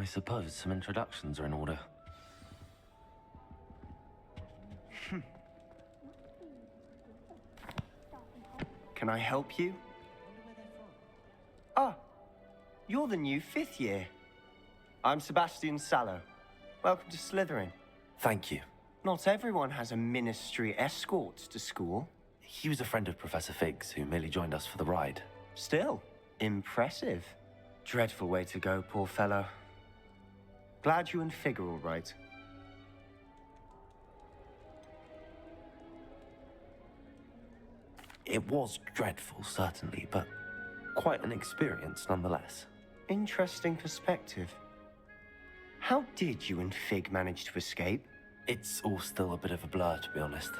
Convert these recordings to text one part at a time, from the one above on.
I suppose some introductions are in order. Can I help you? Ah, you're the new 5th year. I'm Sebastian Sallow. Welcome to Slytherin. Thank you. Not everyone has a ministry escort to school. He was a friend of Professor Fig's who merely joined us for the ride. Still, impressive. Dreadful way to go, poor fellow. Glad you and Fig are all right. It was dreadful, certainly, but quite an experience nonetheless. Interesting perspective. How did you and Fig manage to escape? It's all still a bit of a blur, to be honest.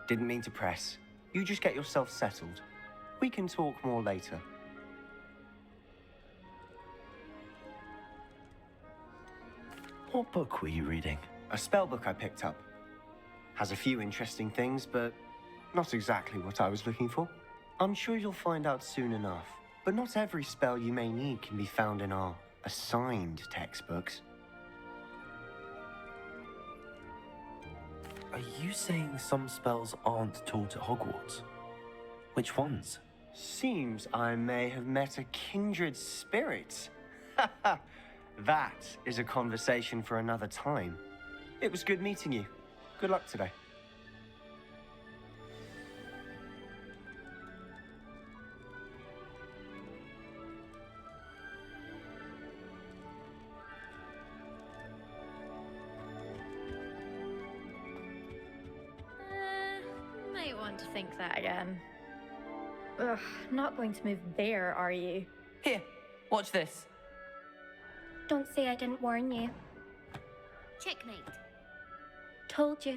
Didn't mean to press. You just get yourself settled. We can talk more later. What book were you reading? A spell book I picked up. Has a few interesting things, but not exactly what I was looking for. I'm sure you'll find out soon enough. But not every spell you may need can be found in our assigned textbooks. Are you saying some spells aren't taught at Hogwarts? Which ones? Seems I may have met a kindred spirit. That is a conversation for another time. It was good meeting you. Good luck today. Might want to think that again. Ugh, not going to move there, are you? Here, watch this. Don't say I didn't warn you. Checkmate. Told you.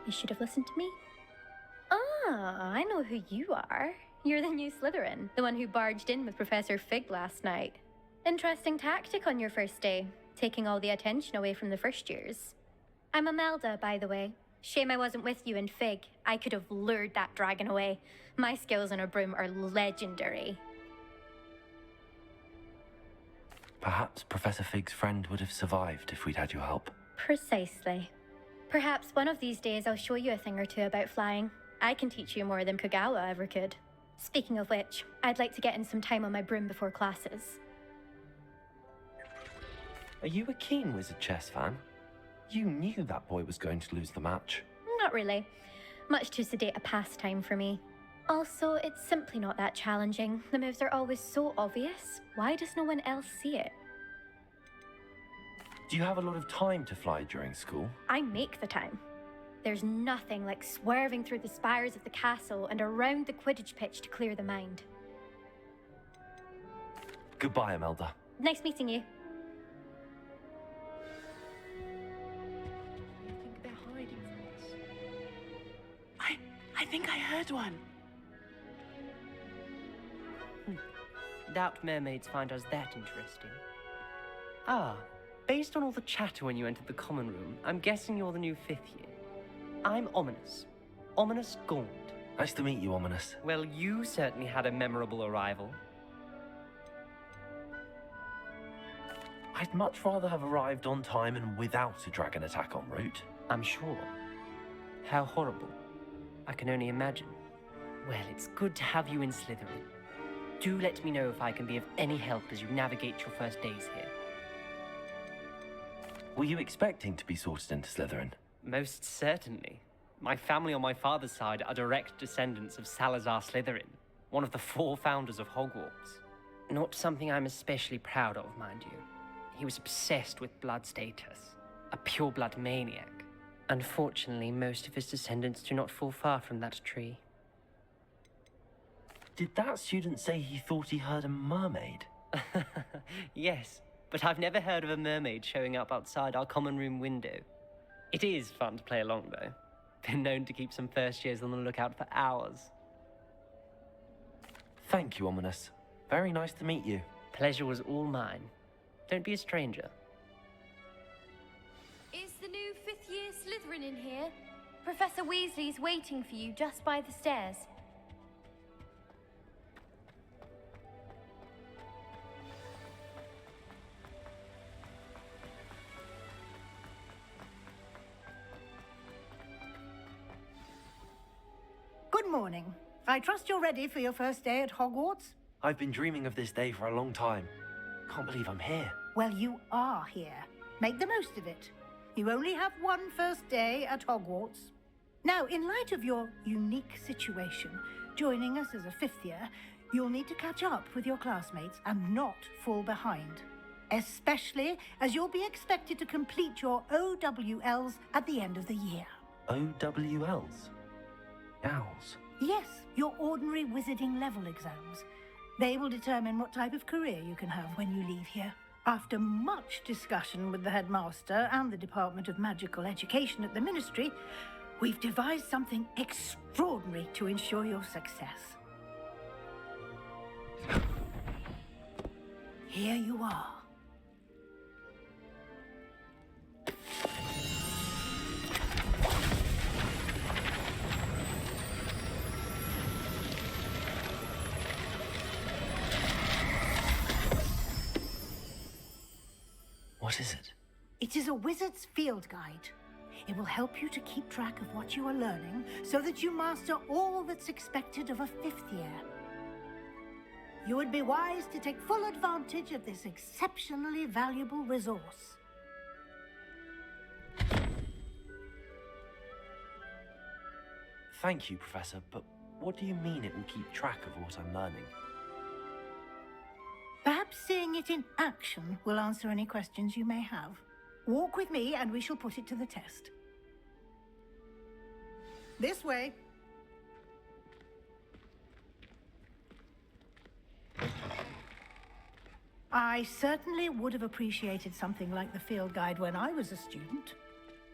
You should have listened to me. Ah, I know who you are. You're the new Slytherin, the one who barged in with Professor Fig last night. Interesting tactic on your first day, taking all the attention away from the first years. I'm Imelda, by the way. Shame I wasn't with you in Fig. I could have lured that dragon away. My skills on a broom are legendary. Perhaps Professor Fig's friend would have survived if we'd had your help. Precisely. Perhaps one of these days I'll show you a thing or two about flying. I can teach you more than Kogawa ever could. Speaking of which, I'd like to get in some time on my broom before classes. Are you a keen Wizard chess fan? You knew that boy was going to lose the match. Not really. Much too sedate a pastime for me. Also, it's simply not that challenging. The moves are always so obvious. Why does no one else see it? Do you have a lot of time to fly during school? I make the time. There's nothing like swerving through the spires of the castle and around the Quidditch pitch to clear the mind. Goodbye, Imelda. Nice meeting you. I think I heard one. Doubt mermaids find us that interesting. Ah, based on all the chatter when you entered the common room, I'm guessing you're the new 5th year. I'm Ominous. Ominous Gaunt. Nice to meet you, Ominous. Well, you certainly had a memorable arrival. I'd much rather have arrived on time and without a dragon attack en route. I'm sure. How horrible. I can only imagine. Well, it's good to have you in Slytherin. Do let me know if I can be of any help as you navigate your first days here. Were you expecting to be sorted into Slytherin? Most certainly. My family on my father's side are direct descendants of Salazar Slytherin, one of the 4 founders of Hogwarts. Not something I'm especially proud of, mind you. He was obsessed with blood status, a pure-blood maniac. Unfortunately, most of his descendants do not fall far from that tree. Did that student say he thought he heard a mermaid? Yes, but I've never heard of a mermaid showing up outside our common room window. It is fun to play along, though. Been known to keep some first years on the lookout for hours. Thank you, Ominous. Very nice to meet you. Pleasure was all mine. Don't be a stranger. Is the new 5th year Slytherin in here? Professor Weasley's waiting for you just by the stairs. morning. I trust you're ready for your first day at Hogwarts? I've been dreaming of this day for a long time. Can't believe I'm here. Well, you are here. Make the most of it. You only have one first day at Hogwarts. Now, in light of your unique situation, joining us as a fifth year, you'll need to catch up with your classmates and not fall behind. Especially as you'll be expected to complete your OWLs at the end of the year. OWLs? Owls? Yes, your ordinary wizarding level exams. They will determine what type of career you can have when you leave here. After much discussion with the headmaster and the Department of Magical Education at the Ministry, we've devised something extraordinary to ensure your success. Here you are. What is it? It is a wizard's field guide. It will help you to keep track of what you are learning so that you master all that's expected of a fifth year. You would be wise to take full advantage of this exceptionally valuable resource. Thank you, Professor, but what do you mean it will keep track of what I'm learning? Perhaps seeing it in action will answer any questions you may have. Walk with me and we shall put it to the test. This way. I certainly would have appreciated something like the field guide when I was a student.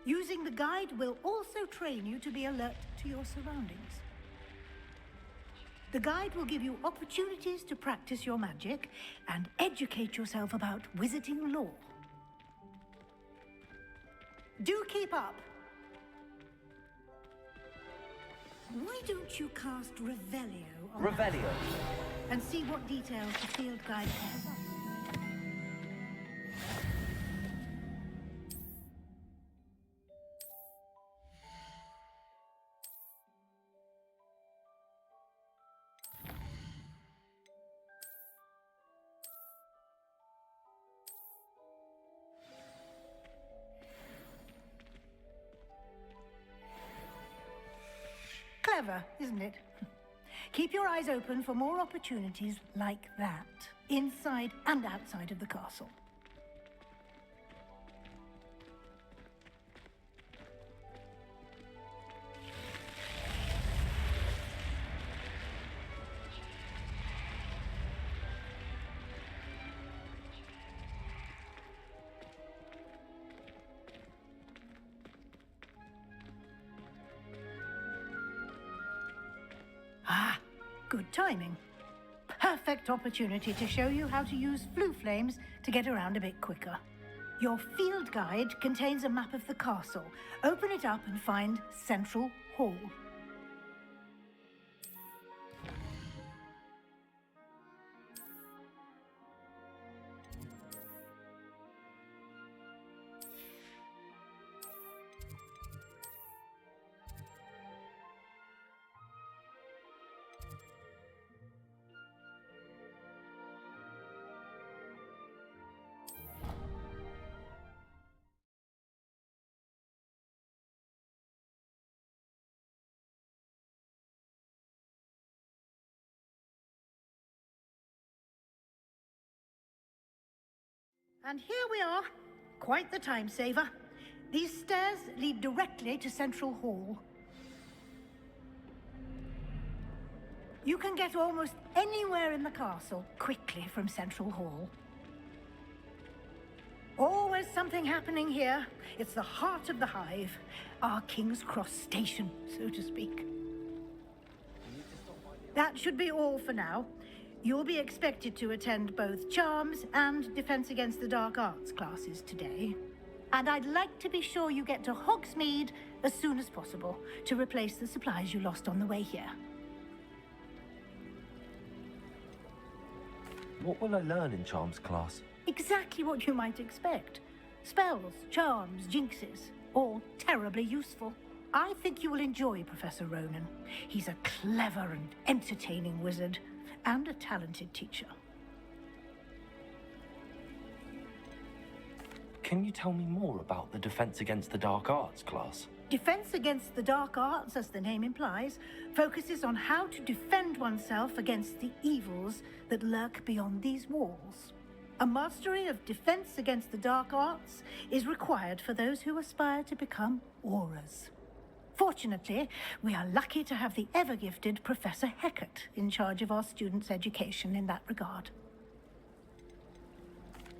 Using the guide will also train you to be alert to your surroundings. The guide will give you opportunities to practice your magic and educate yourself about wizarding lore. Do keep up. Why don't you cast Revelio on Revelio? and see what details the field guide has? Clever, isn't it? Keep your eyes open for more opportunities like that, inside and outside of the castle. Ah, good timing. Perfect opportunity to show you how to use flue flames to get around a bit quicker. Your field guide contains a map of the castle. Open it up and find Central Hall. And here we are. Quite the time saver. These stairs lead directly to Central Hall. You can get almost anywhere in the castle quickly from Central Hall. Always something happening here. It's the heart of the hive. Our King's Cross station, so to speak. That should be all for now. You'll be expected to attend both Charms and Defense Against the Dark Arts classes today. And I'd like to be sure you get to Hogsmeade as soon as possible to replace the supplies you lost on the way here. What will I learn in Charms class? Exactly what you might expect. Spells, charms, jinxes, all terribly useful. I think you will enjoy Professor Ronan. He's a clever and entertaining wizard, and a talented teacher. Can you tell me more about the Defense Against the Dark Arts class? Defense Against the Dark Arts, as the name implies, focuses on how to defend oneself against the evils that lurk beyond these walls. A mastery of Defense Against the Dark Arts is required for those who aspire to become auras. Fortunately, we are lucky to have the ever-gifted Professor Heckert in charge of our students' education in that regard.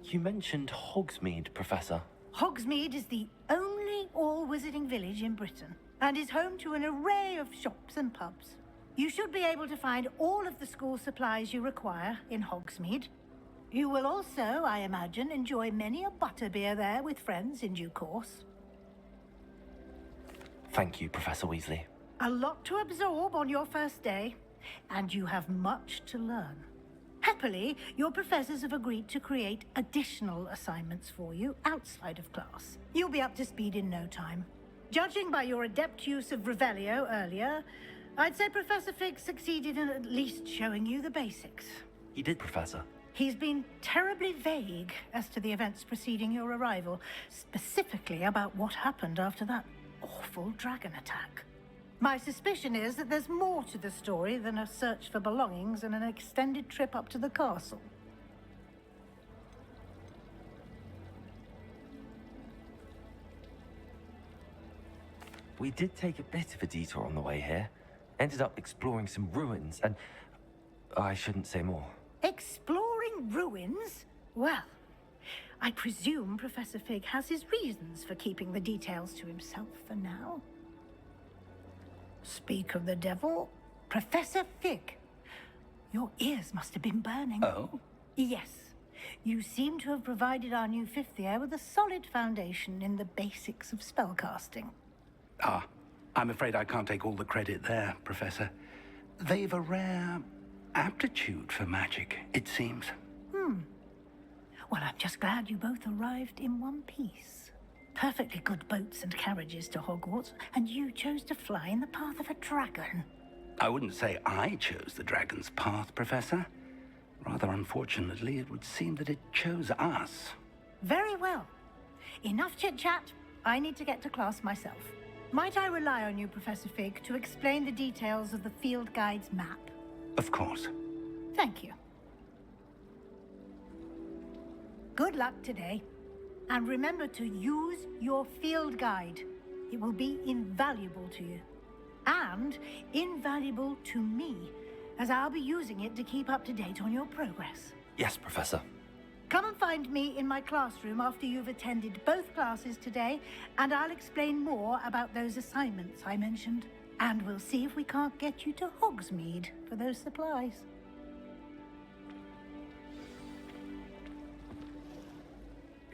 You mentioned Hogsmeade, Professor. Hogsmeade is the only all-wizarding village in Britain, and is home to an array of shops and pubs. You should be able to find all of the school supplies you require in Hogsmeade. You will also, I imagine, enjoy many a butterbeer there with friends in due course. Thank you, Professor Weasley. A lot to absorb on your first day, and you have much to learn. Happily, your professors have agreed to create additional assignments for you outside of class. You'll be up to speed in no time. Judging by your adept use of Revelio earlier, I'd say Professor Fig succeeded in at least showing you the basics. He did, Professor. He's been terribly vague as to the events preceding your arrival, specifically about what happened after that awful dragon attack. My suspicion is that there's more to the story than a search for belongings and an extended trip up to the castle. We did take a bit of a detour on the way here. Ended up exploring some ruins and... I shouldn't say more. Exploring ruins? Well, I presume Professor Fig has his reasons for keeping the details to himself for now. Speak of the devil, Professor Fig. Your ears must have been burning. Oh? Yes. You seem to have provided our new fifth year with a solid foundation in the basics of spellcasting. Ah, I'm afraid I can't take all the credit there, Professor. They've a rare aptitude for magic, it seems. Well, I'm just glad you both arrived in one piece. Perfectly good boats and carriages to Hogwarts, and you chose to fly in the path of a dragon. I wouldn't say I chose the dragon's path, Professor. Rather unfortunately, it would seem that it chose us. Very well. Enough chit-chat. I need to get to class myself. Might I rely on you, Professor Fig, to explain the details of the field guide's map? Of course. Thank you. Good luck today. And remember to use your field guide. It will be invaluable to you. And invaluable to me, as I'll be using it to keep up to date on your progress. Yes, Professor. Come and find me in my classroom after you've attended both classes today, and I'll explain more about those assignments I mentioned. And we'll see if we can't get you to Hogsmeade for those supplies.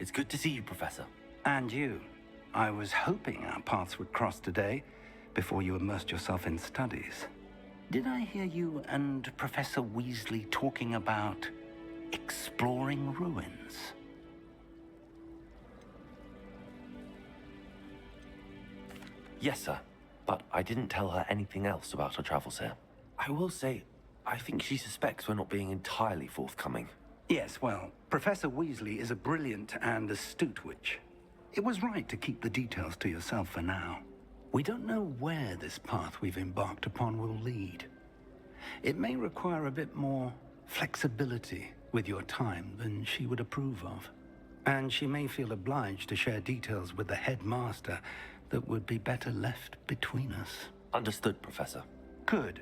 It's good to see you, Professor. And you. I was hoping our paths would cross today, before you immersed yourself in studies. Did I hear you and Professor Weasley talking about exploring ruins? Yes, sir. But I didn't tell her anything else about her travels here. I will say, I think she suspects we're not being entirely forthcoming. Yes, well, Professor Weasley is a brilliant and astute witch. It was right to keep the details to yourself for now. We don't know where this path we've embarked upon will lead. It may require a bit more flexibility with your time than she would approve of. And she may feel obliged to share details with the headmaster that would be better left between us. Understood, Professor. Good.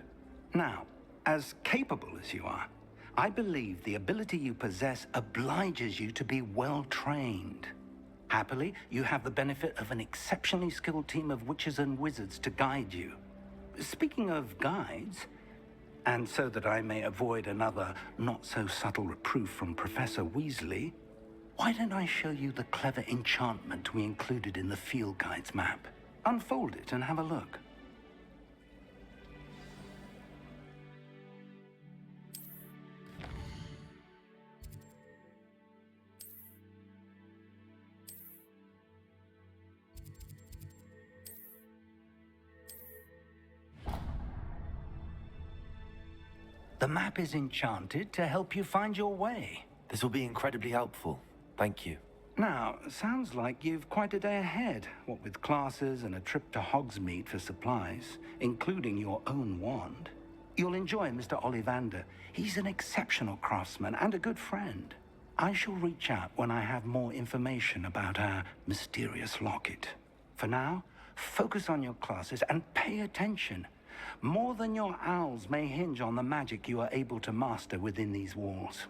Now, as capable as you are, I believe the ability you possess obliges you to be well trained. Happily, you have the benefit of an exceptionally skilled team of witches and wizards to guide you. Speaking of guides, and so that I may avoid another not-so-subtle reproof from Professor Weasley, why don't I show you the clever enchantment we included in the field guide's map? Unfold it and have a look. The map is enchanted to help you find your way. This will be incredibly helpful. Thank you. Now, sounds like you've quite a day ahead, what with classes and a trip to Hogsmeade for supplies, including your own wand. You'll enjoy Mr. Ollivander. He's an exceptional craftsman and a good friend. I shall reach out when I have more information about our mysterious locket. For now, focus on your classes and pay attention. More than your owls may hinge on the magic you are able to master within these walls.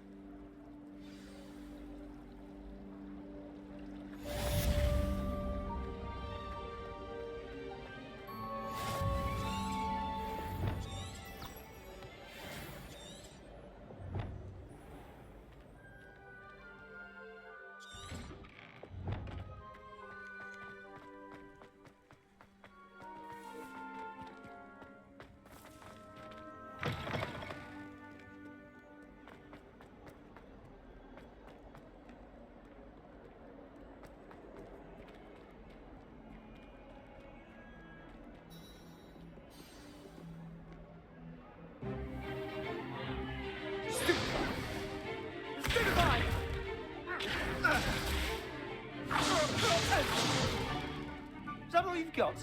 Is that all you've got?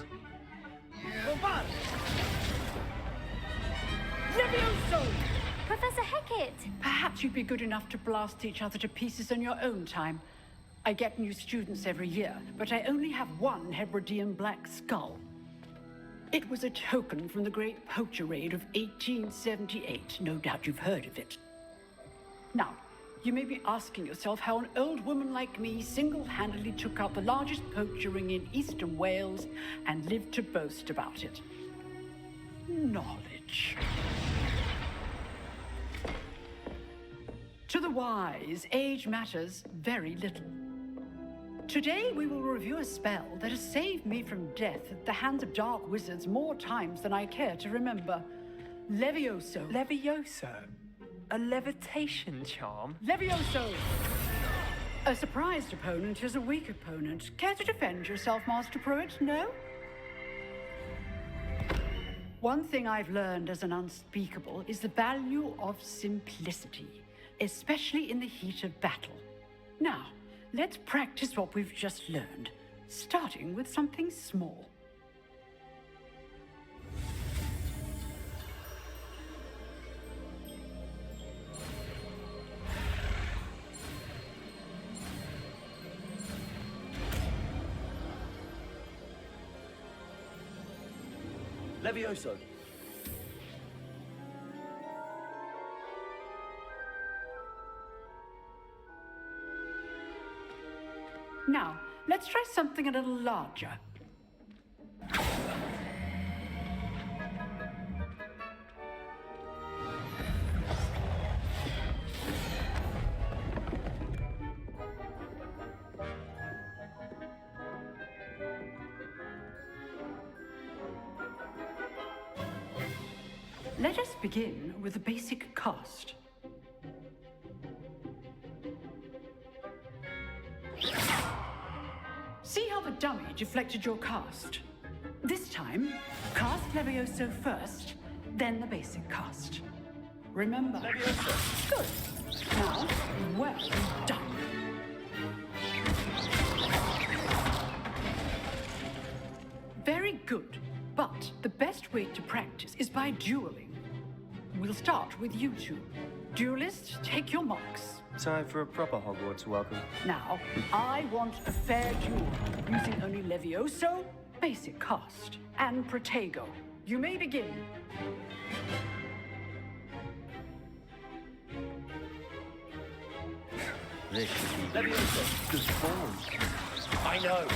Well, bad. Levioso! Professor Hecat! Perhaps you'd be good enough to blast each other to pieces on your own time. I get new students every year, but I only have one Hebridean black skull. It was a token from the Great Poacher Raid of 1878. No doubt you've heard of it. Now, you may be asking yourself how an old woman like me single-handedly took out the largest poacher ring in eastern Wales and lived to boast about it. Knowledge. To the wise, age matters very little. Today we will review a spell that has saved me from death at the hands of dark wizards more times than I care to remember. Levioso. Levioso? A levitation charm? Levioso! A surprised opponent is a weak opponent. Care to defend yourself, Master Pruitt? No? One thing I've learned as an unspeakable is the value of simplicity, especially in the heat of battle. Now, let's practice what we've just learned, starting with something small. Levioso. Now, let's try something a little larger. Let us begin with the basic cast. See how the dummy deflected your cast? This time, cast Levioso first, then the basic cast. Remember? Levioso. Good. Now, well done. Very good. But the best way to practice is by dueling. We'll start with you two. Duelists, take your marks. Time for a proper Hogwarts welcome. Now, I want a fair duel, using only Levioso, basic cast, and Protego. You may begin. This should be Levioso. Good form. I know.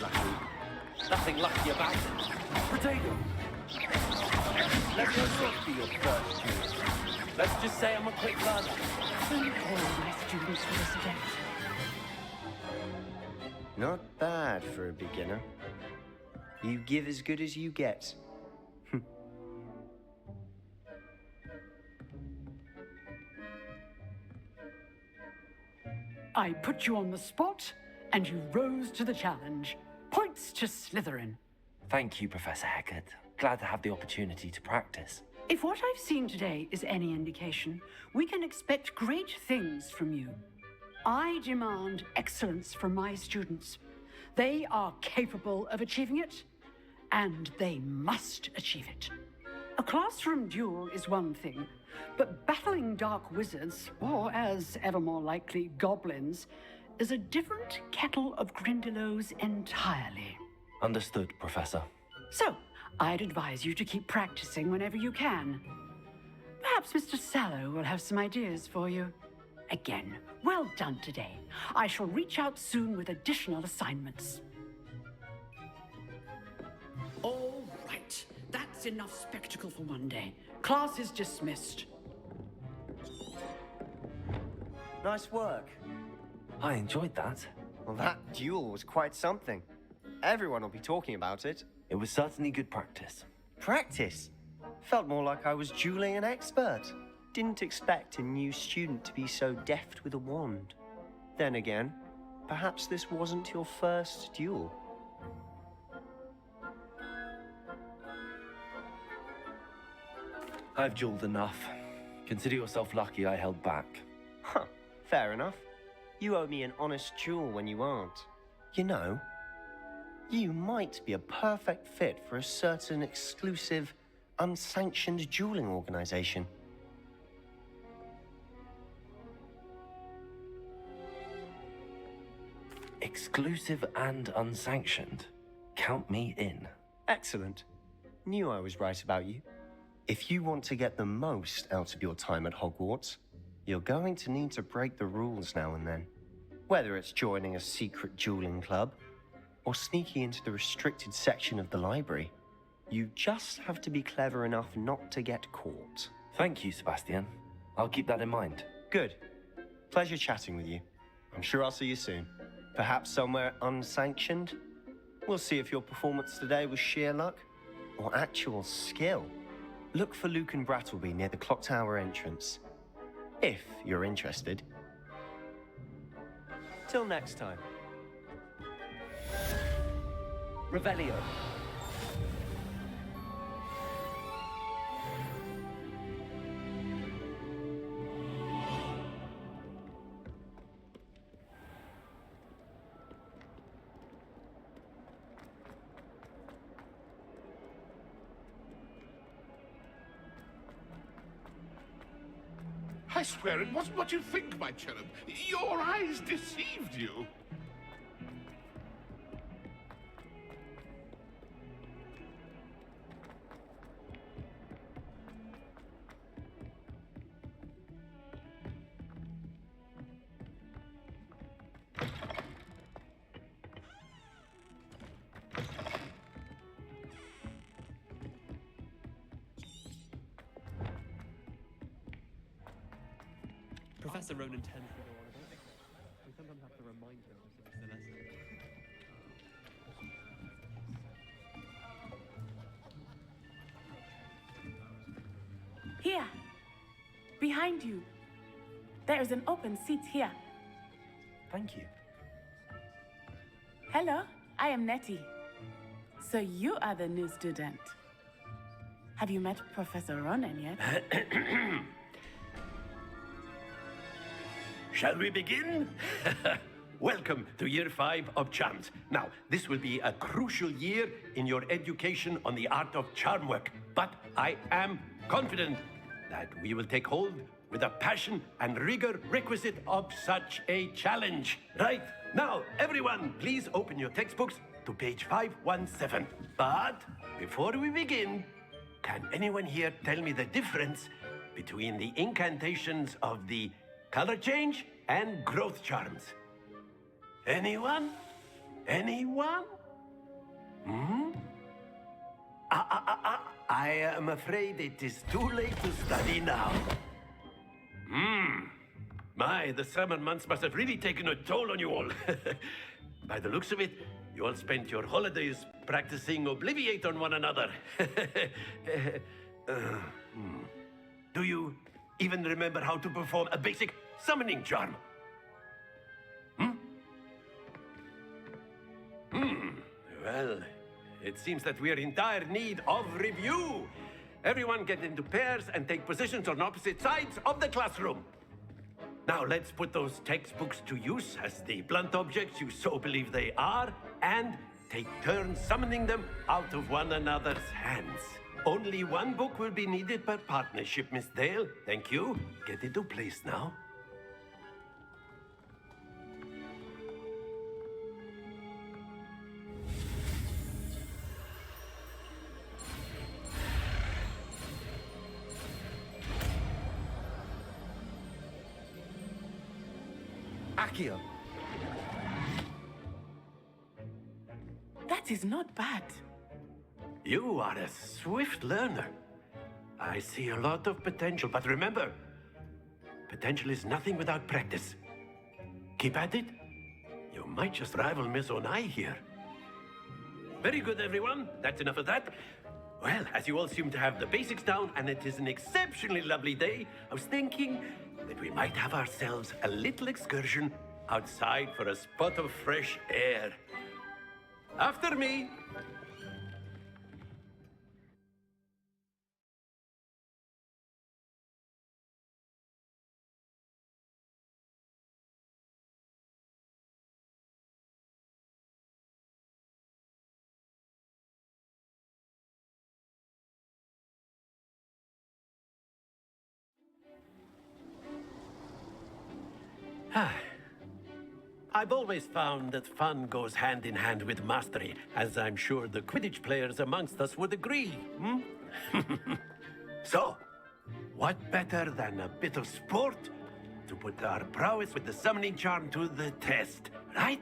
Lucky. Nothing lucky about it. Potato. Levioso be your first choice. Let's just say I'm a quick learner. Only all my students for this event. Not bad for a beginner. You give as good as you get. I put you on the spot, and you rose to the challenge. Points to Slytherin. Thank you, Professor Hecat. Glad to have the opportunity to practice. If what I've seen today is any indication, we can expect great things from you. I demand excellence from my students. They are capable of achieving it, and they must achieve it. A classroom duel is one thing, but battling dark wizards, or as ever more likely, goblins, is a different kettle of Grindylows entirely. Understood, Professor. So, I'd advise you to keep practicing whenever you can. Perhaps Mr. Sallow will have some ideas for you. Again, well done today. I shall reach out soon with additional assignments. All right. That's enough spectacle for one day. Class is dismissed. Nice work. I enjoyed that. Well, that duel was quite something. Everyone will be talking about it. It was certainly good practice. Practice? Felt more like I was dueling an expert. Didn't expect a new student to be so deft with a wand. Then again, perhaps this wasn't your first duel. I've dueled enough. Consider yourself lucky I held back. Huh, fair enough. You owe me an honest duel when you aren't. You know, you might be a perfect fit for a certain exclusive, unsanctioned dueling organization. Exclusive and unsanctioned. Count me in. Excellent. Knew I was right about you. If you want to get the most out of your time at Hogwarts, you're going to need to break the rules now and then. Whether it's joining a secret dueling club, or sneaking into the restricted section of the library, you just have to be clever enough not to get caught. Thank you, Sebastian. I'll keep that in mind. Good. Pleasure chatting with you. I'm sure I'll see you soon. Perhaps somewhere unsanctioned? We'll see if your performance today was sheer luck or actual skill. Look for Luke and Brattleby near the clock tower entrance, if you're interested. Till next time. Revelio. I swear it wasn't what you think, my cherub. Your eyes deceived you. Professor Ronan tends to go on about it. We sometimes have to remind him to finish the lesson. Here, behind you. There is an open seat here. Thank you. Hello, I am Nettie. So you are the new student. Have you met Professor Ronan yet? Shall we begin? Welcome to Year 5 of Charms. Now, this will be a crucial year in your education on the art of charm work, but I am confident that we will take hold with the passion and rigor requisite of such a challenge. Right, now, everyone, please open your textbooks to page 517. But before we begin, can anyone here tell me the difference between the incantations of the color change and growth charms? Anyone? Anyone? I am afraid it is too late to study now. My, the summer months must have really taken a toll on you all. By the looks of it, you all spent your holidays practicing Obliviate on one another. Do you even remember how to perform a basic summoning charm? Well, it seems that we are in dire need of review. Everyone get into pairs and take positions on opposite sides of the classroom. Now let's put those textbooks to use as the blunt objects you so believe they are, and take turns summoning them out of one another's hands. Only one book will be needed per partnership, Miss Dale. Thank you. Get into place now. Akhir. That is not bad. You are a swift learner. I see a lot of potential, but remember, potential is nothing without practice. Keep at it. You might just rival Miss Onai here. Very good, everyone. That's enough of that. Well, as you all seem to have the basics down, and it is an exceptionally lovely day, I was thinking that we might have ourselves a little excursion outside for a spot of fresh air. After me. I've always found that fun goes hand in hand with mastery, as I'm sure the Quidditch players amongst us would agree. So, what better than a bit of sport to put our prowess with the summoning charm to the test, right?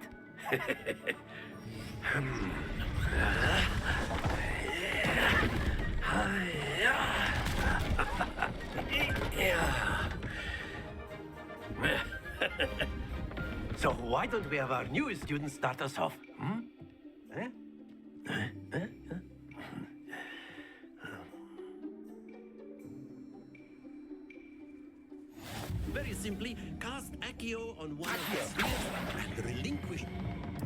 So why don't we have our newest student start us off? Very simply, cast Accio on one of the spheres and relinquish.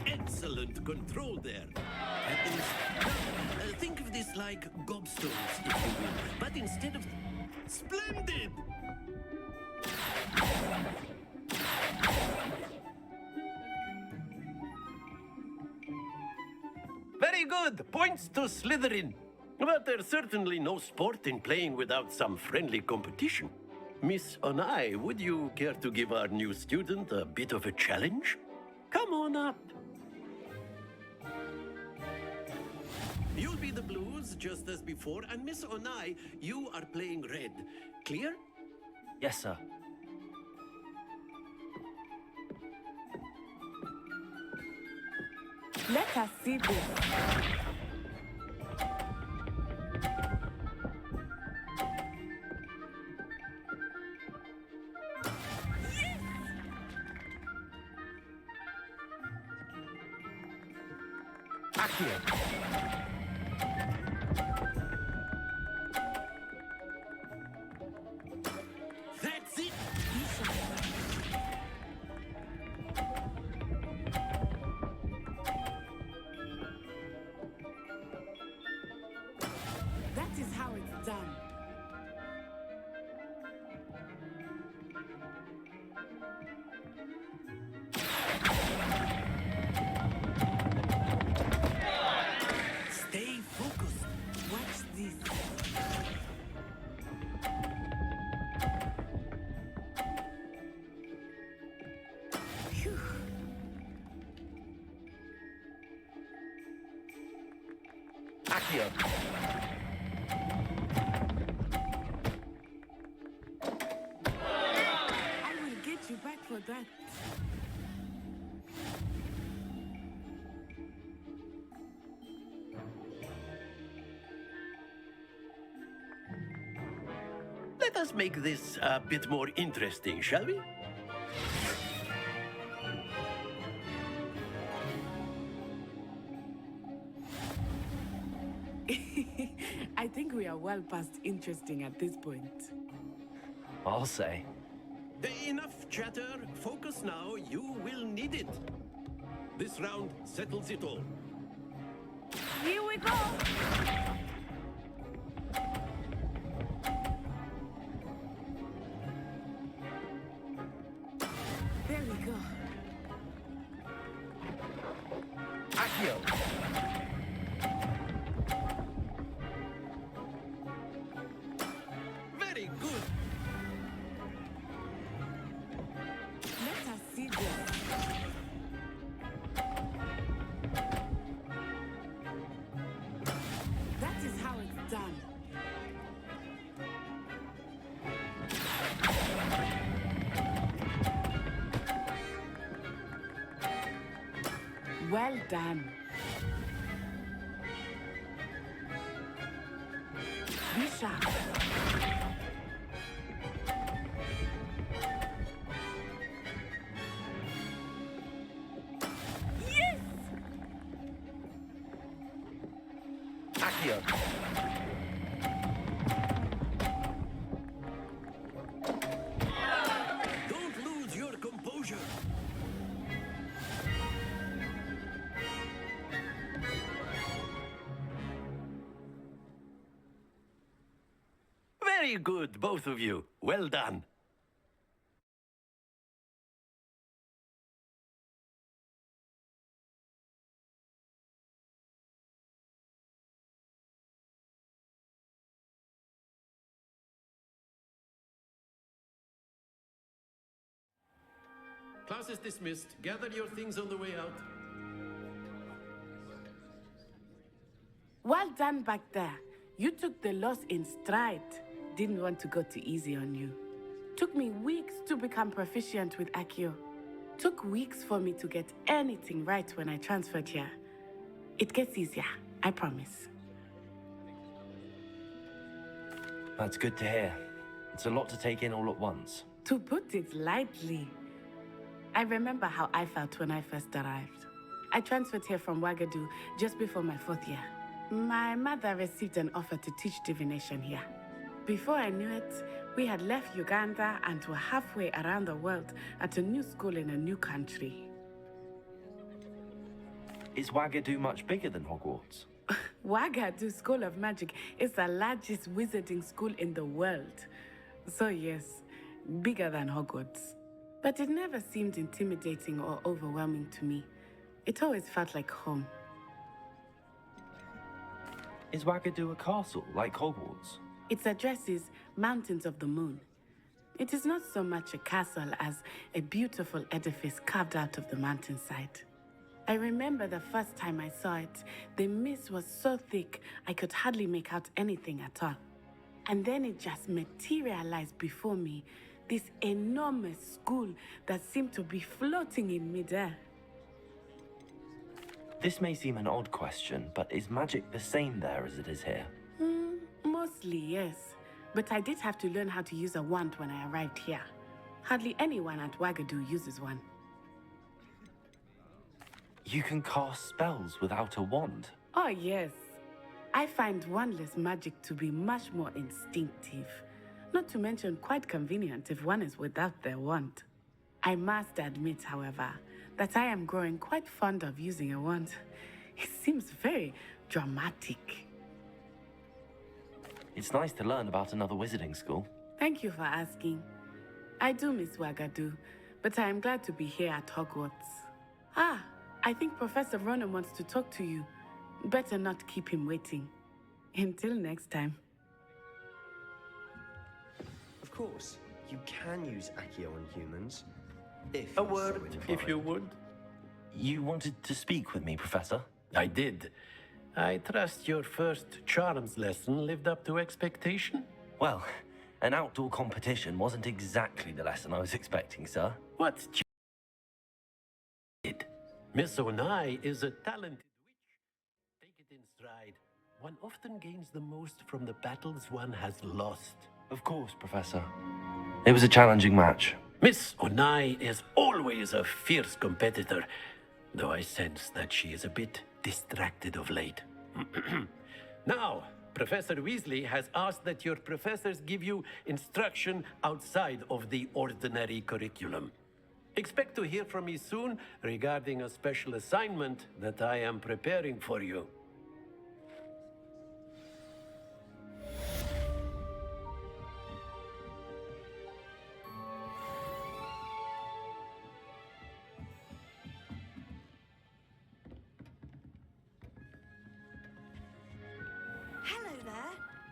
Excellent control there. That is, think of this like gobstones, if you will, but instead of... Splendid! Very good. Points to Slytherin. But there's certainly no sport in playing without some friendly competition. Miss Onai, would you care to give our new student a bit of a challenge? Come on up. You'll be the blues, just as before, and Miss Onai, you are playing red. Clear? Yes, sir. Let us see this. Akhir. That's it! That is how it's done. Stay focused. Watch this. Phew. Akhir. I will get you back for that. Let us make this a bit more interesting, shall we? I think we are well past interesting at this point. I'll say. Enough chatter. Focus now. You will need it. This round settles it all. Here we go! Accio. Very good. Let us see this. That is how it's done. Well done. Be sharp. Yes! Accio. Don't lose your composure. Very good, both of you. Well done. Class is dismissed. Gather your things on the way out. Well done back there. You took the loss in stride. Didn't want to go too easy on you. Took me weeks to become proficient with Accio. Took weeks for me to get anything right when I transferred here. It gets easier, I promise. That's good to hear. It's a lot to take in all at once. To put it lightly, I remember how I felt when I first arrived. I transferred here from Ouagadougou just before my 4th year. My mother received an offer to teach divination here. Before I knew it, we had left Uganda and were halfway around the world at a new school in a new country. Is Ouagadougou much bigger than Hogwarts? Ouagadougou School of Magic is the largest wizarding school in the world. So yes, bigger than Hogwarts. But it never seemed intimidating or overwhelming to me. It always felt like home. Is Ouagadougou a castle, like Hogwarts? Its address is Mountains of the Moon. It is not so much a castle as a beautiful edifice carved out of the mountainside. I remember the first time I saw it, the mist was so thick I could hardly make out anything at all. And then it just materialized before me, this enormous school that seemed to be floating in midair. This may seem an odd question, but is magic the same there as it is here? Mostly, yes. But I did have to learn how to use a wand when I arrived here. Hardly anyone at Ouagadougou uses one. You can cast spells without a wand? Oh, yes. I find wandless magic to be much more instinctive. Not to mention quite convenient if one is without their wand. I must admit, however, that I am growing quite fond of using a wand. It seems very dramatic. It's nice to learn about another wizarding school. Thank you for asking. I do miss Ouagadougou, but I am glad to be here at Hogwarts. Ah, I think Professor Ronan wants to talk to you. Better not keep him waiting. Until next time. Of course, you can use Accio on humans. If A you're word, so if you inclined. would. You wanted to speak with me, Professor? I did. I trust your first charms lesson lived up to expectation? Well, an outdoor competition wasn't exactly the lesson I was expecting, sir. What did? Miss Onai is a talented witch. Take it in stride. One often gains the most from the battles one has lost. Of course, Professor. It was a challenging match. Miss Onai is always a fierce competitor, though I sense that she is a bit distracted of late. Now, Professor Weasley has asked that your professors give you instruction outside of the ordinary curriculum. Expect to hear from me soon regarding a special assignment that I am preparing for you.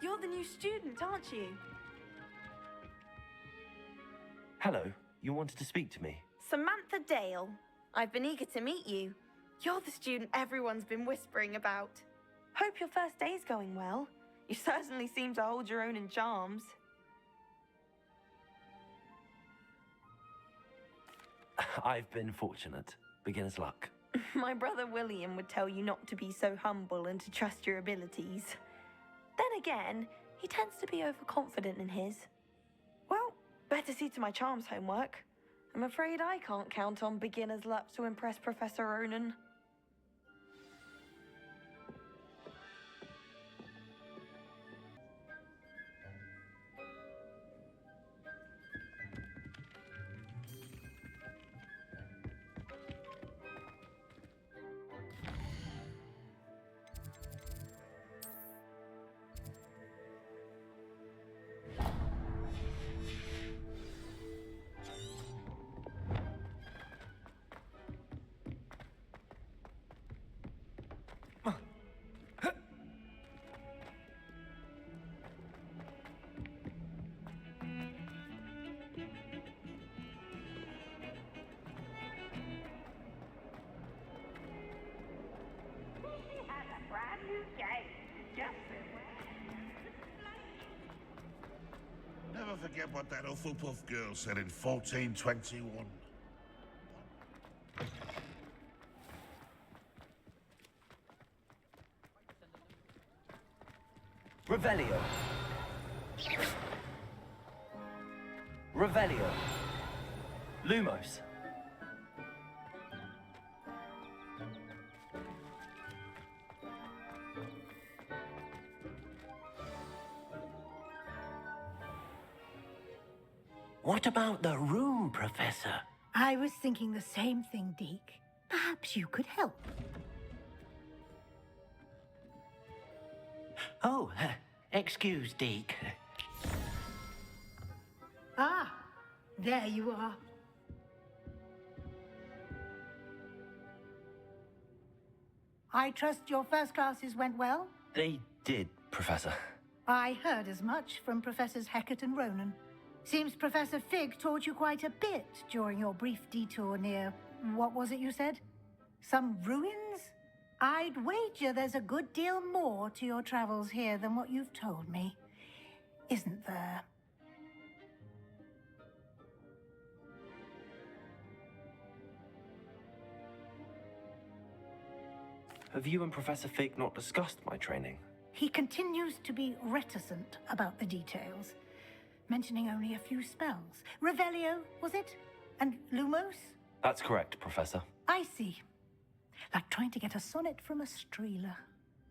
You're the new student, aren't you? Hello, you wanted to speak to me? Samantha Dale. I've been eager to meet you. You're the student everyone's been whispering about. Hope your first day's going well. You certainly seem to hold your own in charms. I've been fortunate. Beginner's luck. My brother William would tell you not to be so humble and to trust your abilities. Then again, he tends to be overconfident in his. Well, better see to my charms homework. I'm afraid I can't count on beginner's luck to impress Professor Ronan. Never forget what that Hufflepuff girl said in 1421. Revelio. Revelio. Lumos. What about the room, Professor? I was thinking the same thing, Deke. Perhaps you could help. Oh, excuse, Deke. Ah, there you are. I trust your first classes went well? They did, Professor. I heard as much from Professors Hecat and Ronan. Seems Professor Fig taught you quite a bit during your brief detour near... what was it you said? Some ruins? I'd wager there's a good deal more to your travels here than what you've told me. Isn't there? Have you and Professor Fig not discussed my training? He continues to be reticent about the details, mentioning only a few spells. Revelio, was it? And Lumos? That's correct, Professor. I see. Like trying to get a sonnet from a streeler.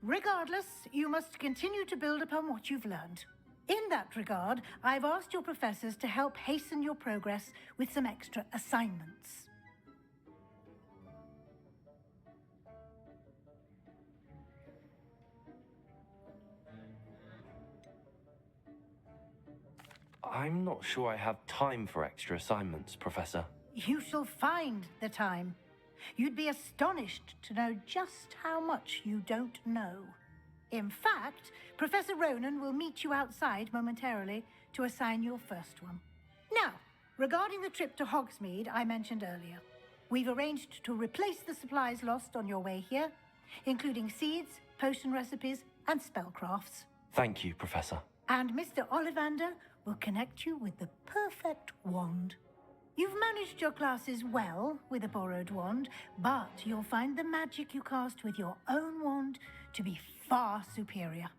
Regardless, you must continue to build upon what you've learned. In that regard, I've asked your professors to help hasten your progress with some extra assignments. I'm not sure I have time for extra assignments, Professor. You shall find the time. You'd be astonished to know just how much you don't know. In fact, Professor Ronan will meet you outside momentarily to assign your first one. Now, regarding the trip to Hogsmeade I mentioned earlier, we've arranged to replace the supplies lost on your way here, including seeds, potion recipes, and spellcrafts. Thank you, Professor. And Mr. Ollivander will connect you with the perfect wand. You've managed your classes well with a borrowed wand, but you'll find the magic you cast with your own wand to be far superior.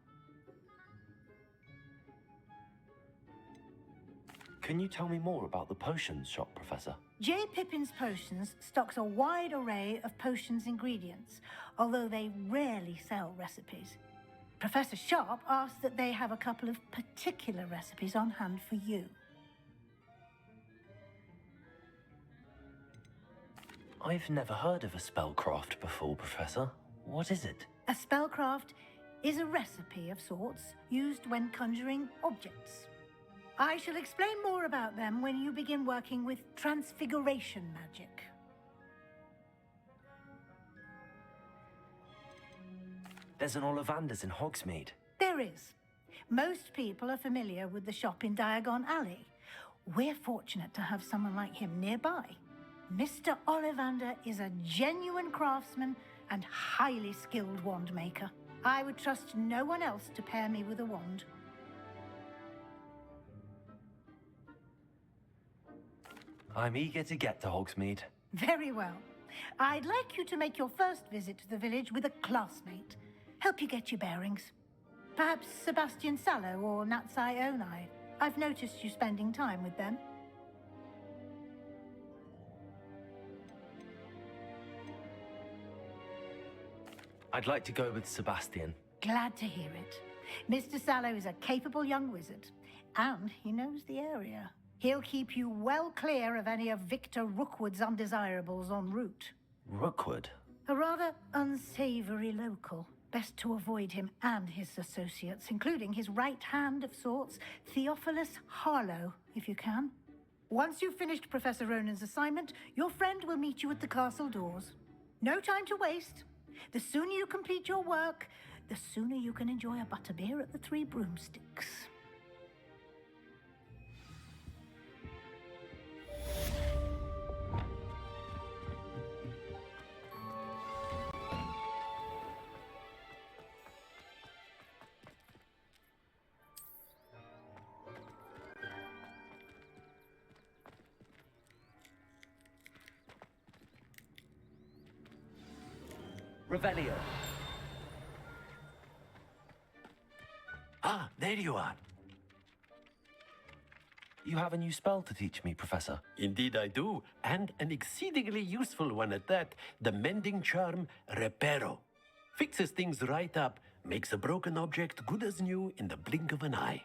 Can you tell me more about the potions shop, Professor? J. Pippin's Potions stocks a wide array of potions ingredients, although they rarely sell recipes. Professor Sharp asked that they have a couple of particular recipes on hand for you. I've never heard of a spellcraft before, Professor. What is it? A spellcraft is a recipe of sorts used when conjuring objects. I shall explain more about them when you begin working with transfiguration magic. There's an Ollivander's in Hogsmeade. There is. Most people are familiar with the shop in Diagon Alley. We're fortunate to have someone like him nearby. Mr. Ollivander is a genuine craftsman and highly skilled wand maker. I would trust no one else to pair me with a wand. I'm eager to get to Hogsmeade. Very well. I'd like you to make your first visit to the village with a classmate. Help you get your bearings. Perhaps Sebastian Sallow or Natsai Onai. I've noticed you spending time with them. I'd like to go with Sebastian. Glad to hear it. Mr. Sallow is a capable young wizard, and he knows the area. He'll keep you well clear of any of Victor Rookwood's undesirables en route. Rookwood? A rather unsavory local. Best to avoid him and his associates, including his right hand of sorts, Theophilus Harlow, if you can. Once you've finished Professor Ronan's assignment, your friend will meet you at the castle doors. No time to waste. The sooner you complete your work, the sooner you can enjoy a butterbeer at the Three Broomsticks. Revelio. Ah, there you are. You have a new spell to teach me, Professor. Indeed I do, and an exceedingly useful one at that. The mending charm, Reparo. Fixes things right up, makes a broken object good as new in the blink of an eye.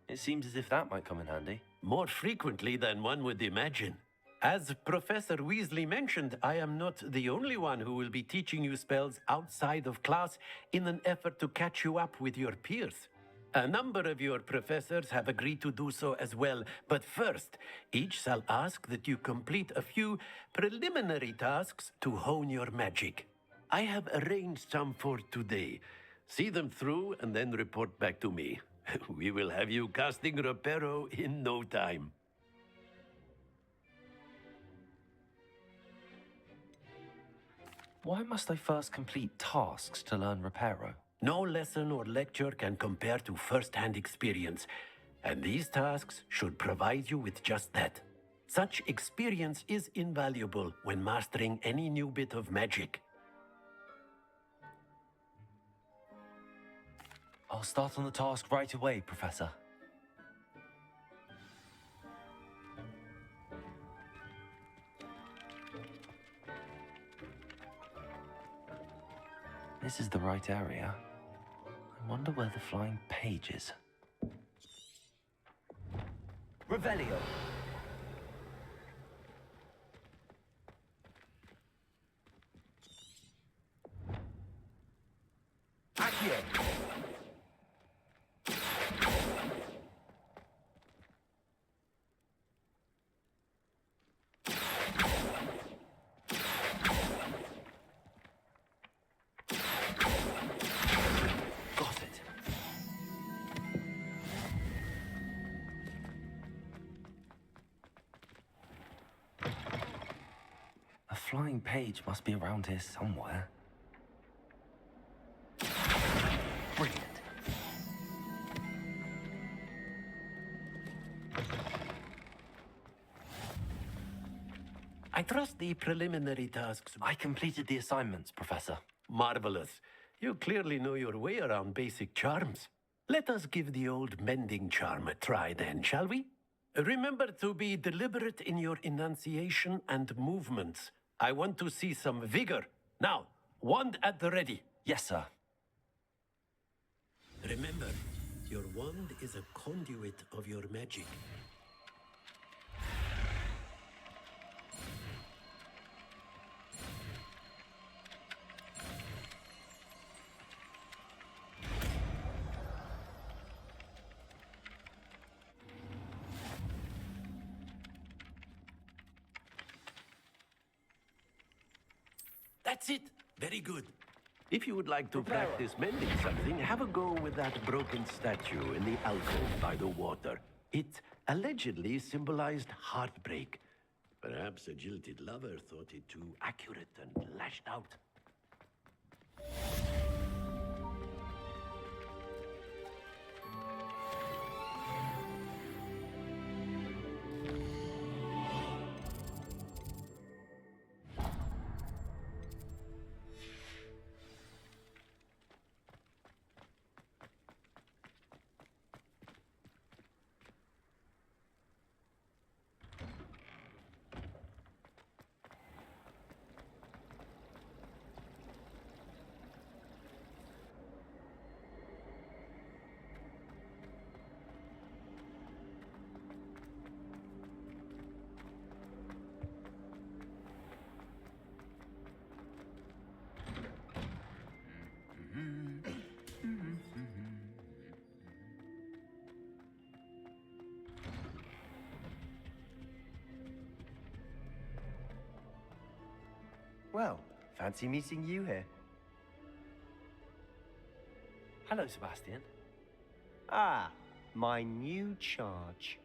It seems as if that might come in handy. More frequently than one would imagine. As Professor Weasley mentioned, I am not the only one who will be teaching you spells outside of class in an effort to catch you up with your peers. A number of your professors have agreed to do so as well, but first, each shall ask that you complete a few preliminary tasks to hone your magic. I have arranged some for today. See them through and then report back to me. We will have you casting Reparo in no time. Why must I first complete tasks to learn Reparo? No lesson or lecture can compare to first-hand experience, and these tasks should provide you with just that. Such experience is invaluable when mastering any new bit of magic. I'll start on the task right away, Professor. This is the right area. I wonder where the flying page is. Revelio! Akhir! Flying page must be around here somewhere. Brilliant. I trust the preliminary tasks. I completed the assignments, Professor. Marvelous. You clearly know your way around basic charms. Let us give the old mending charm a try then, shall we? Remember to be deliberate in your enunciation and movements. I want to see some vigor. Now, wand at the ready. Yes, sir. Remember, your wand is a conduit of your magic. That's it. Very good. If you would like to practice mending something, have a go with that broken statue in the alcove by the water. It allegedly symbolized heartbreak. Perhaps a jilted lover thought it too accurate and lashed out. Well, fancy meeting you here. Hello, Sebastian. Ah, my new charge.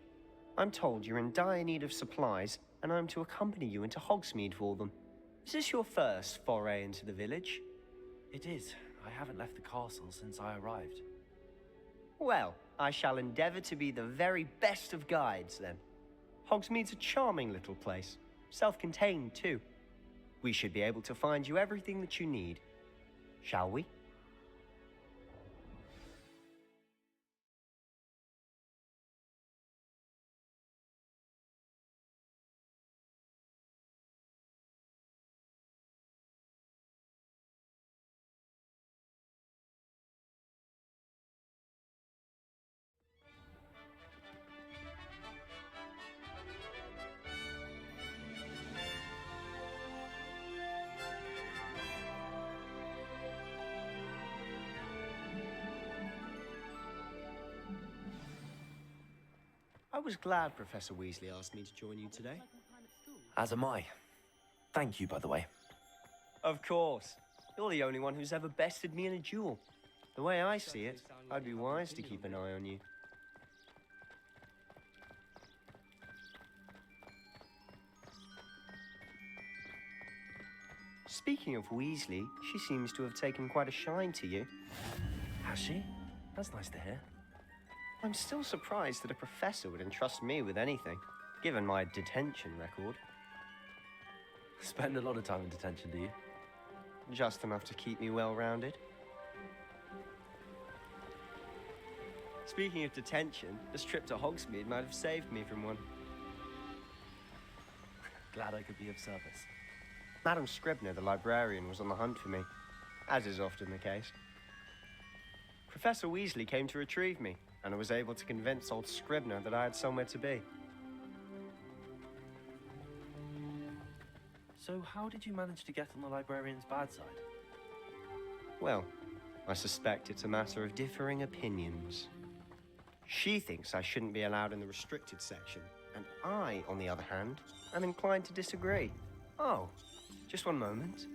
I'm told you're in dire need of supplies, and I'm to accompany you into Hogsmeade for them. Is this your first foray into the village? It is. I haven't left the castle since I arrived. Well, I shall endeavour to be the very best of guides, then. Hogsmeade's a charming little place. Self-contained, too. We should be able to find you everything that you need. Shall we? I was glad Professor Weasley asked me to join you today. As am I. Thank you, by the way. Of course. You're the only one who's ever bested me in a duel. The way I see it, I'd be wise to keep an eye on you. Speaking of Weasley, she seems to have taken quite a shine to you. Has she? That's nice to hear. I'm still surprised that a professor would entrust me with anything, given my detention record. Spend a lot of time in detention, do you? Just enough to keep me well-rounded. Speaking of detention, this trip to Hogsmeade might have saved me from one. Glad I could be of service. Madam Scribner, the librarian, was on the hunt for me, as is often the case. Professor Weasley came to retrieve me, and I was able to convince old Scribner that I had somewhere to be. So how did you manage to get on the librarian's bad side? Well, I suspect it's a matter of differing opinions. She thinks I shouldn't be allowed in the restricted section, and I, on the other hand, am inclined to disagree. Oh, just one moment.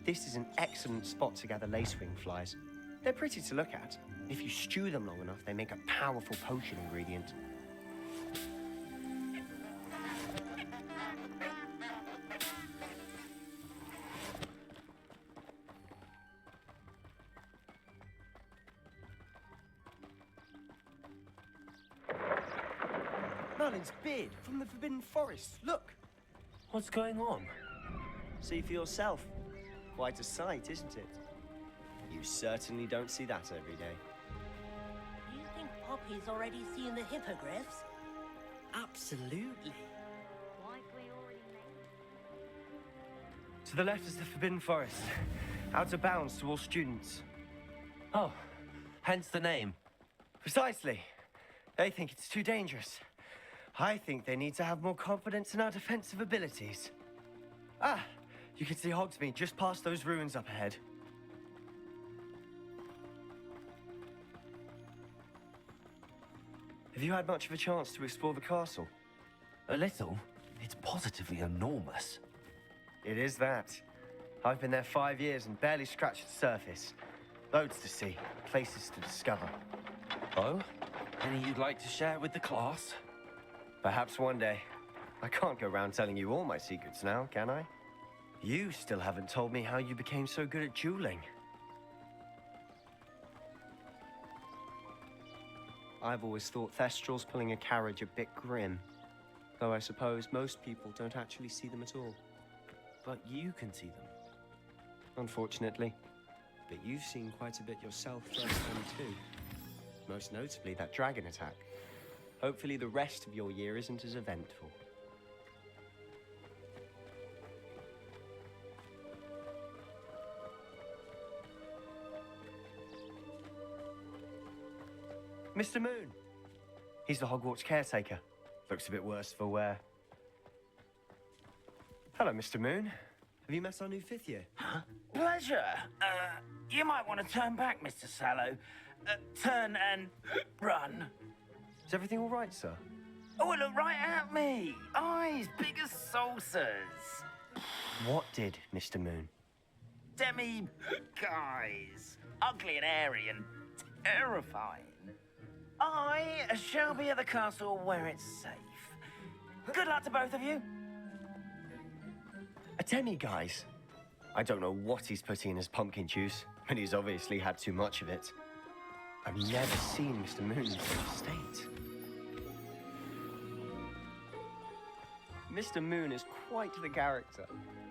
This is an excellent spot to gather lacewing flies. They're pretty to look at. If you stew them long enough, they make a powerful potion ingredient. Merlin's beard from the Forbidden Forest. Look! What's going on? See for yourself. Quite a sight, isn't it? You certainly don't see that every day. Do you think Poppy's already seen the hippogriffs? Absolutely. To the left is the Forbidden Forest. Out of bounds to all students. Oh, hence the name. Precisely. They think it's too dangerous. I think they need to have more confidence in our defensive abilities. Ah, you can see Hogsmeade just past those ruins up ahead. Have you had much of a chance to explore the castle? A little. It's positively enormous. It is that. I've been there 5 years and barely scratched the surface. Loads to see, places to discover. Oh? Any you'd like to share with the class? Perhaps one day. I can't go around telling you all my secrets now, can I? You still haven't told me how you became so good at dueling. I've always thought Thestrals pulling a carriage a bit grim. Though I suppose most people don't actually see them at all. But you can see them. Unfortunately. But you've seen quite a bit yourself firsthand too. Most notably that dragon attack. Hopefully the rest of your year isn't as eventful. Mr. Moon! He's the Hogwarts caretaker. Looks a bit worse for wear. Hello, Mr. Moon. Have you met our new 5th year? Huh? Pleasure. You might want to turn back, Mr. Sallow. Turn and run. Is everything all right, sir? Oh, look right at me. Eyes big as saucers. What did, Mr. Moon? Guys. Ugly and airy and terrifying. I shall be at the castle where it's safe. Good luck to both of you. A guys. I don't know what he's putting in his pumpkin juice, but he's obviously had too much of it. I've never seen Mr. Moon in such a state. Mr. Moon is quite the character.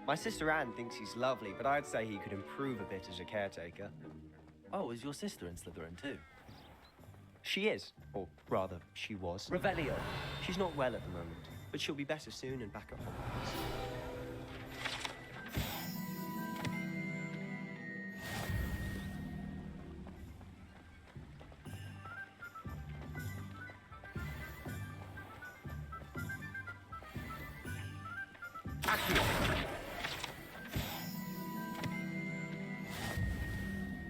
My sister Anne thinks he's lovely, but I'd say he could improve a bit as a caretaker. Oh, is your sister in Slytherin too? She is, or rather, she was. Revelio. She's not well at the moment, but she'll be better soon and back at Hogwarts.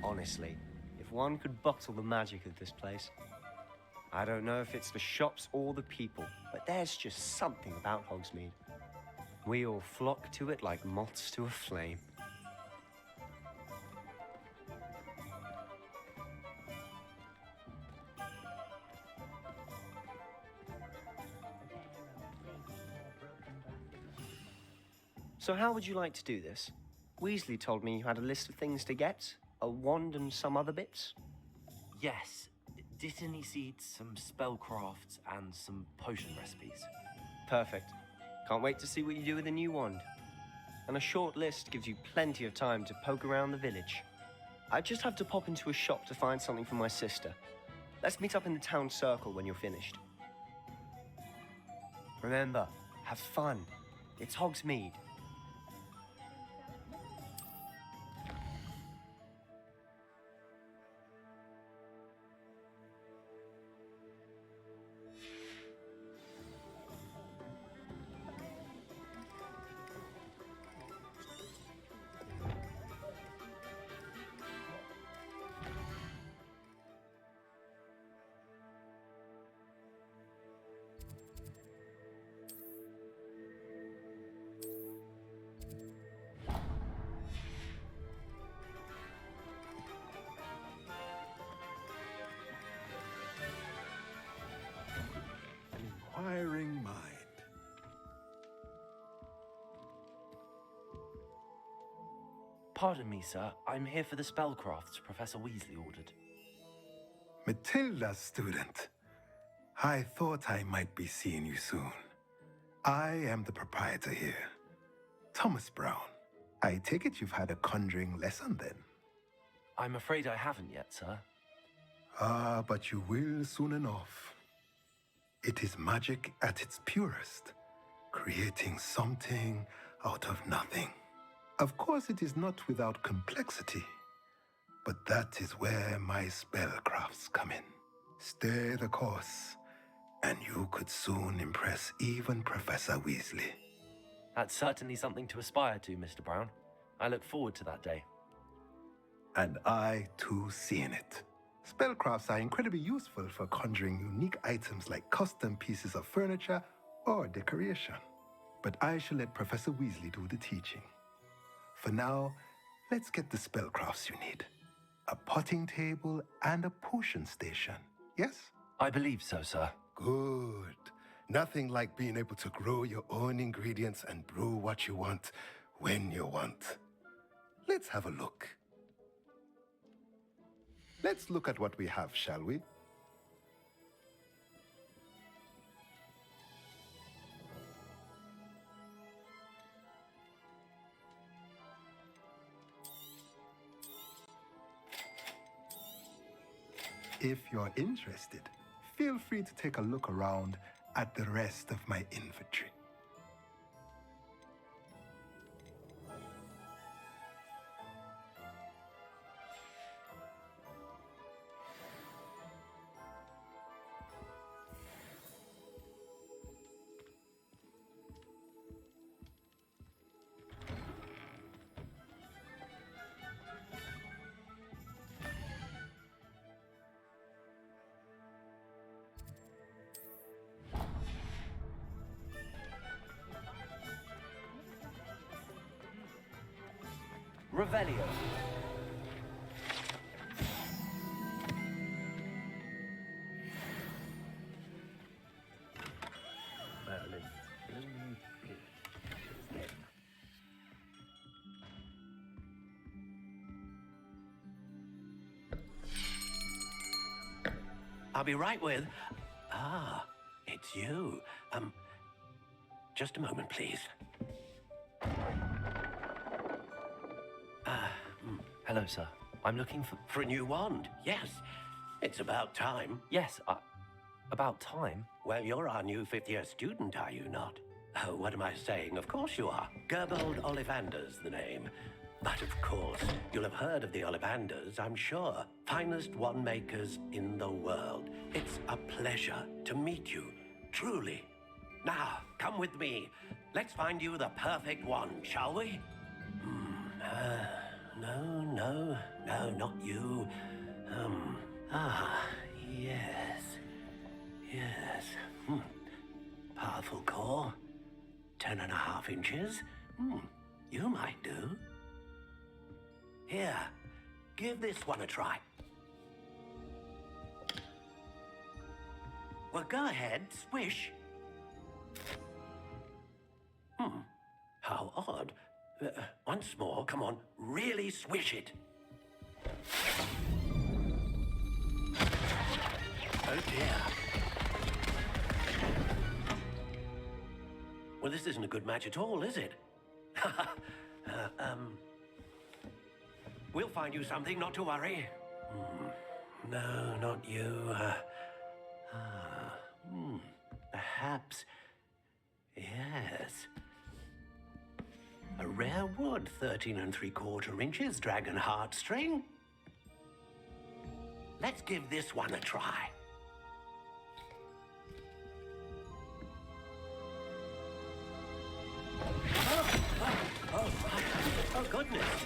Honestly, if one could bottle the magic of this place. I don't know if it's the shops or the people, but there's just something about Hogsmeade. We all flock to it like moths to a flame. So how would you like to do this? Weasley told me you had a list of things to get, a wand and some other bits. Yes. Dittany seeds, some spellcrafts, and some potion recipes. Perfect. Can't wait to see what you do with the new wand. And a short list gives you plenty of time to poke around the village. I just have to pop into a shop to find something for my sister. Let's meet up in the town circle when you're finished. Remember, have fun. It's Hogsmeade. Inquiring mind. Pardon me, sir. I'm here for the spellcrafts Professor Weasley ordered. Matilda's student. I thought I might be seeing you soon. I am the proprietor here, Thomas Brown. I take it you've had a conjuring lesson then? I'm afraid I haven't yet, sir. Ah, but you will soon enough. It is magic at its purest, creating something out of nothing. Of course, it is not without complexity, but that is where my spellcrafts come in. Stay the course, and you could soon impress even Professor Weasley. That's certainly something to aspire to, Mr. Brown. I look forward to that day. And I, too, see in it. Spellcrafts are incredibly useful for conjuring unique items like custom pieces of furniture or decoration. But I shall let Professor Weasley do the teaching. For now, let's get the spellcrafts you need. A potting table and a potion station, yes? I believe so, sir. Good. Nothing like being able to grow your own ingredients and brew what you want when you want. Let's have a look. Let's look at what we have, shall we? If you're interested, feel free to take a look around at the rest of my inventory. Revelio. I'll be right with... Ah, it's you. Just a moment, please. Hello, sir. I'm looking for... For a new wand, yes. It's about time. Yes, about time? Well, you're our new fifth-year student, are you not? Oh, what am I saying? Of course you are. Gerbold Ollivander's the name. But of course, you'll have heard of the Ollivanders, I'm sure. Finest wand makers in the world. It's a pleasure to meet you, truly. Now, come with me. Let's find you the perfect wand, shall we? No, not you. Yes. Powerful core. 10.5 inches. You might do. Here, give this one a try. Well, go ahead, swish. How odd. Once more, come on, really swish it. Oh dear. Well, this isn't a good match at all, is it? We'll find you something, not to worry. No, not you. Perhaps. Yes. A rare wood, 13 3/4 inches, dragon heartstring. Let's give this one a try. Oh, goodness.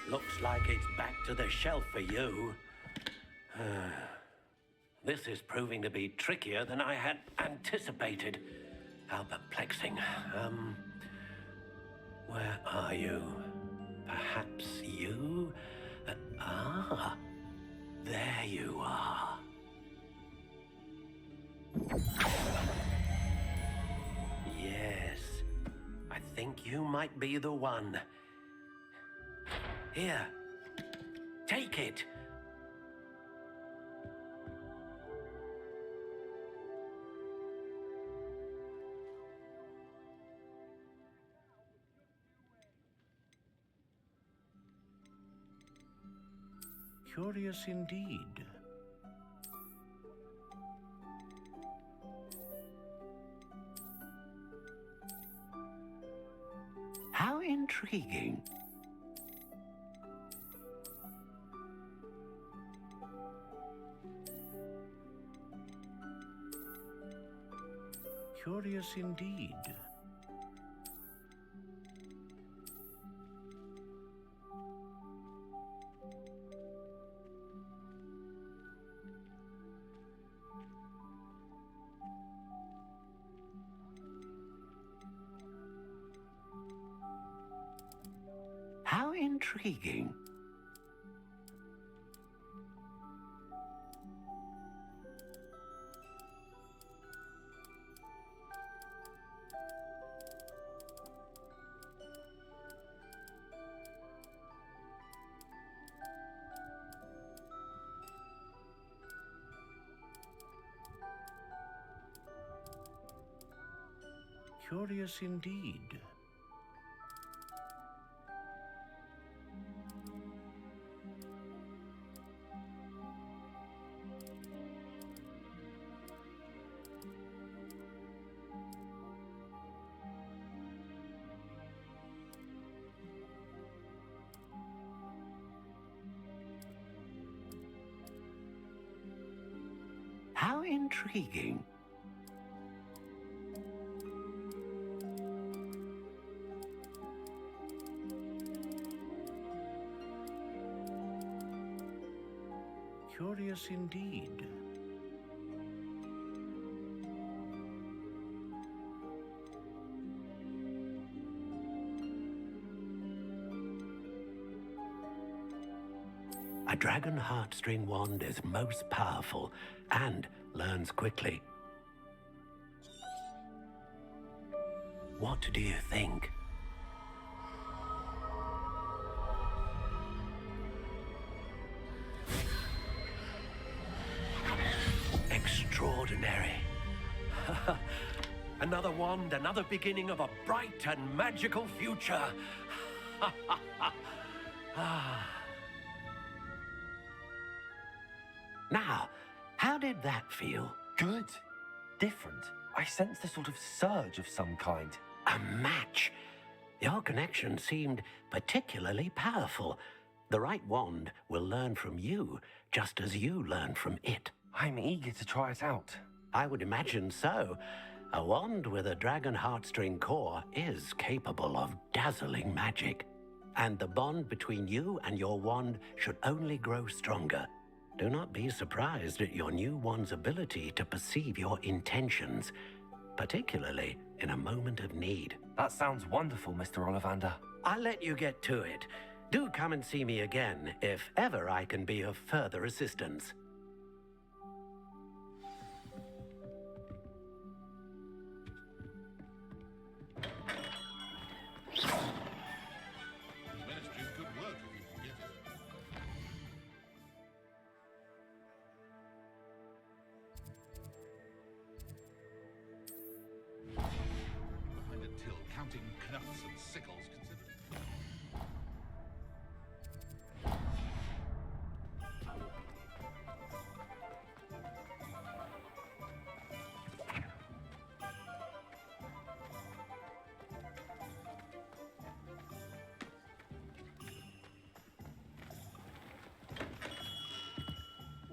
Looks like it's back to the shelf for you. This is proving to be trickier than I had anticipated. How perplexing. Where are you? Perhaps you? There you are. Yes, I think you might be the one. Here, take it. Curious indeed. How intriguing. Curious indeed. intriguing. Curious indeed. How intriguing. Curious indeed. A dragon heartstring wand is most powerful and learns quickly. What do you think? Extraordinary. Another wand, another beginning of a bright and magical future. Now, how did that feel? Good. Different. I sensed a sort of surge of some kind. A match. Your connection seemed particularly powerful. The right wand will learn from you, just as you learn from it. I'm eager to try it out. I would imagine so. A wand with a dragon heartstring core is capable of dazzling magic. And the bond between you and your wand should only grow stronger. Do not be surprised at your new wand's ability to perceive your intentions, particularly in a moment of need. That sounds wonderful, Mr. Ollivander. I'll let you get to it. Do come and see me again if ever I can be of further assistance. Ministry's good work if you can get it. Behind a till, counting knuts and sickles considered.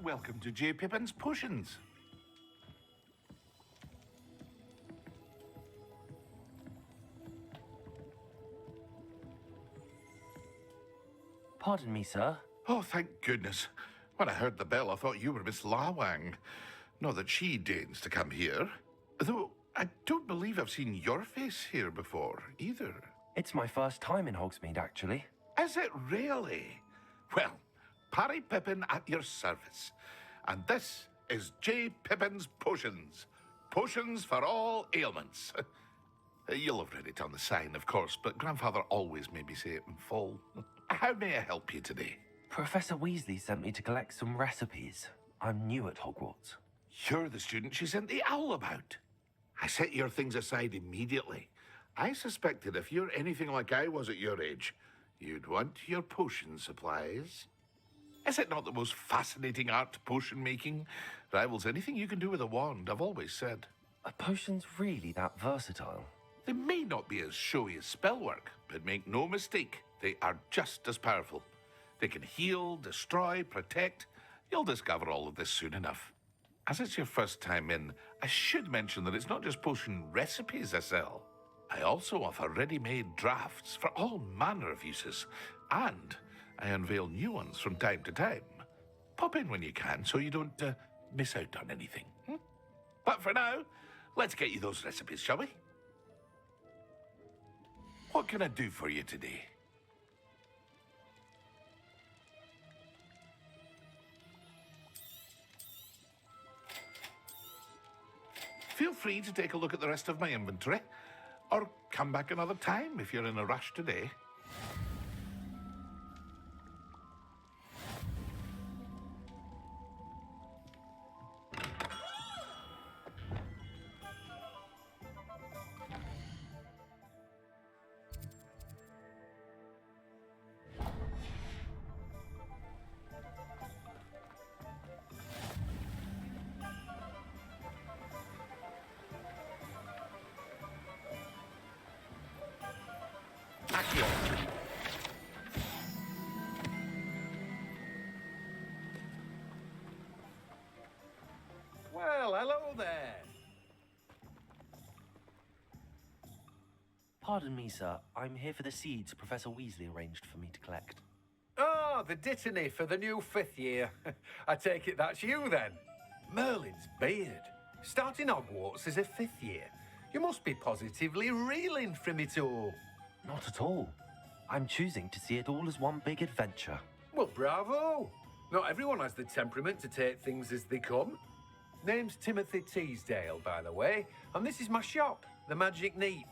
Welcome to J. Pippin's Potions. Pardon me, sir. Oh, thank goodness. When I heard the bell, I thought you were Miss Lawang. Not that she deigns to come here. Though I don't believe I've seen your face here before, either. It's my first time in Hogsmeade, actually. Is it really? Well, Parry Pippin at your service. And this is J. Pippin's Potions. Potions for all ailments. You'll have read it on the sign, of course, but Grandfather always made me say it in full. How may I help you today? Professor Weasley sent me to collect some recipes. I'm new at Hogwarts. You're the student she sent the owl about. I set your things aside immediately. I suspected if you're anything like I was at your age, you'd want your potion supplies. Is it not the most fascinating art, potion making? Rivals anything you can do with a wand, I've always said. Are potions really that versatile? They may not be as showy as spellwork, but make no mistake, they are just as powerful. They can heal, destroy, protect. You'll discover all of this soon enough. As it's your first time in, I should mention that it's not just potion recipes I sell. I also offer ready-made drafts for all manner of uses, and I unveil new ones from time to time. Pop in when you can so you don't miss out on anything. But for now, let's get you those recipes, shall we? What can I do for you today? Feel free to take a look at the rest of my inventory, or come back another time if you're in a rush today. Well, hello there. Pardon me, sir. I'm here for the seeds Professor Weasley arranged for me to collect. Oh, the dittany for the new 5th year. I take it that's you, then. Merlin's beard. Starting Hogwarts as a 5th year. You must be positively reeling from it all. Not at all. I'm choosing to see it all as one big adventure. Well, bravo. Not everyone has the temperament to take things as they come. Name's Timothy Teasdale, by the way, and this is my shop, the Magic Neep.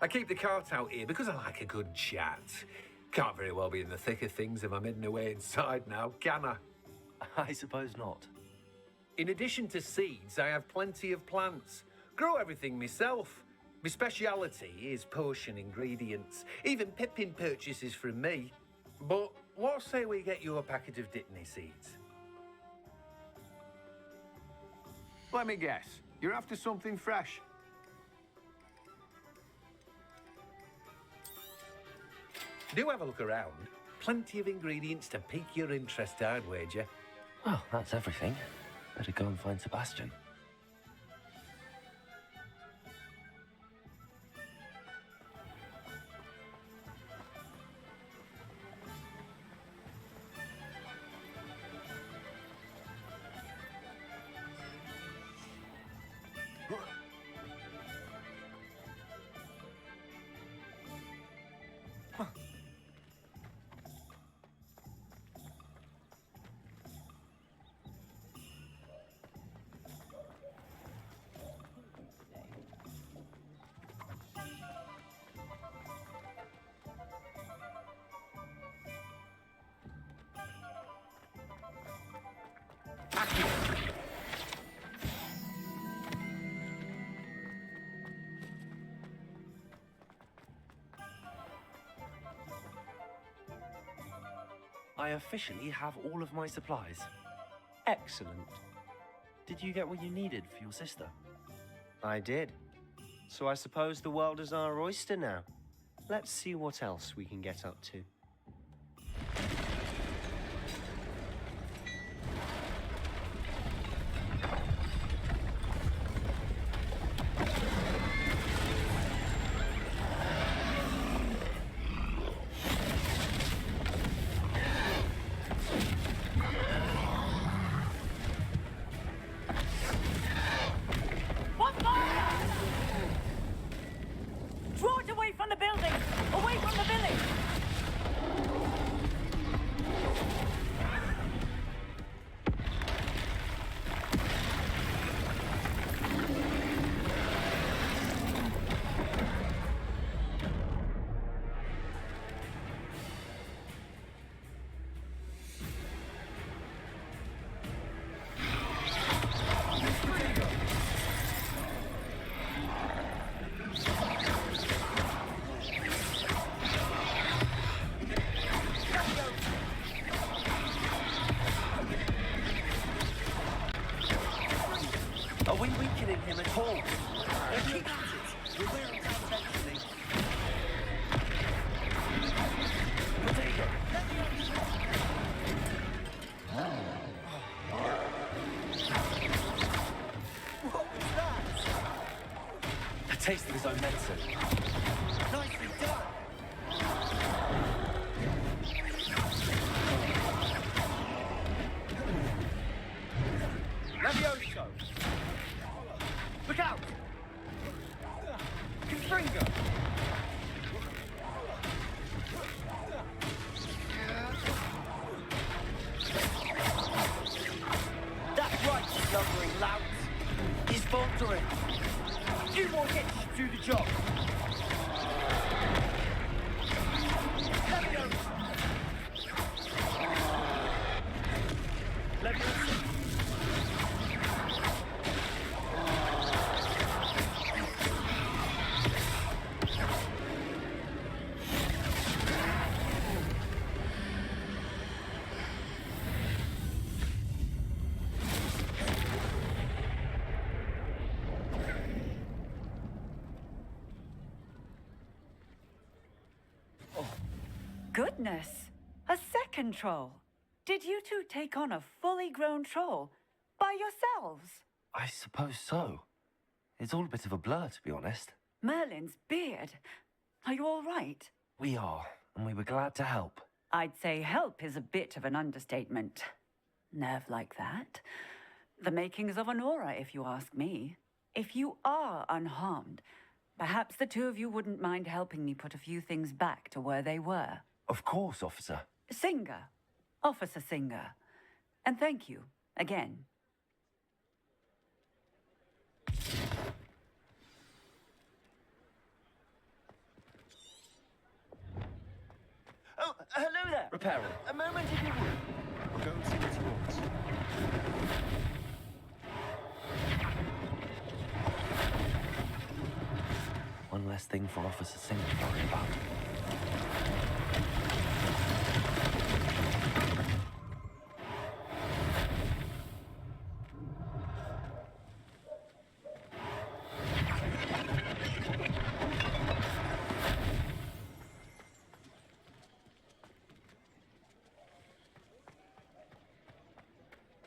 I keep the cart out here because I like a good chat. Can't very well be in the thick of things if I'm hidden away inside now, can I? I suppose not. In addition to seeds, I have plenty of plants. Grow everything myself. My speciality is potion ingredients. Even Pippin purchases from me. But what say we get you a packet of Dittany seeds? Let me guess. You're after something fresh. Do have a look around. Plenty of ingredients to pique your interest, I'd wager. Well, that's everything. Better go and find Sebastian. I officially have all of my supplies. Excellent. Did you get what you needed for your sister? I did. So I suppose the world is our oyster now. Let's see what else we can get up to. Draw it away from the building! Away from the village! Are we weakening him at all? Keep at it. We're wearing down eventually. Potato. What was that? A taste of his own medicine. Nicely done. Levioso! Look out! Confringo! That's right, you lumbering lout. He's faltering. Goodness! A second troll. Did you two take on a fully grown troll by yourselves? I suppose so. It's all a bit of a blur, to be honest. Merlin's beard. Are you all right? We are, and we were glad to help. I'd say help is a bit of an understatement. Nerve like that. The makings of an aura, if you ask me. If you are unharmed, perhaps the two of you wouldn't mind helping me put a few things back to where they were. Of course, officer. Singer. Officer Singer. And thank you, again. Oh, hello there. Repairer. A moment if you would. I'll go and see what he wants. One less thing for Officer Singh to worry about.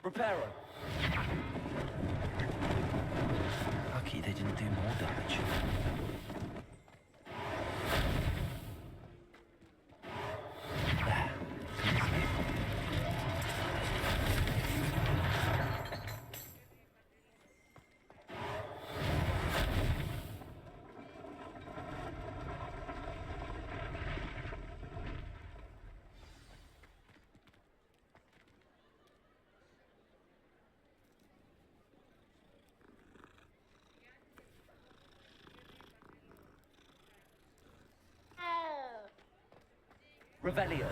Repairer. Lucky they didn't do more damage. There. Revelio.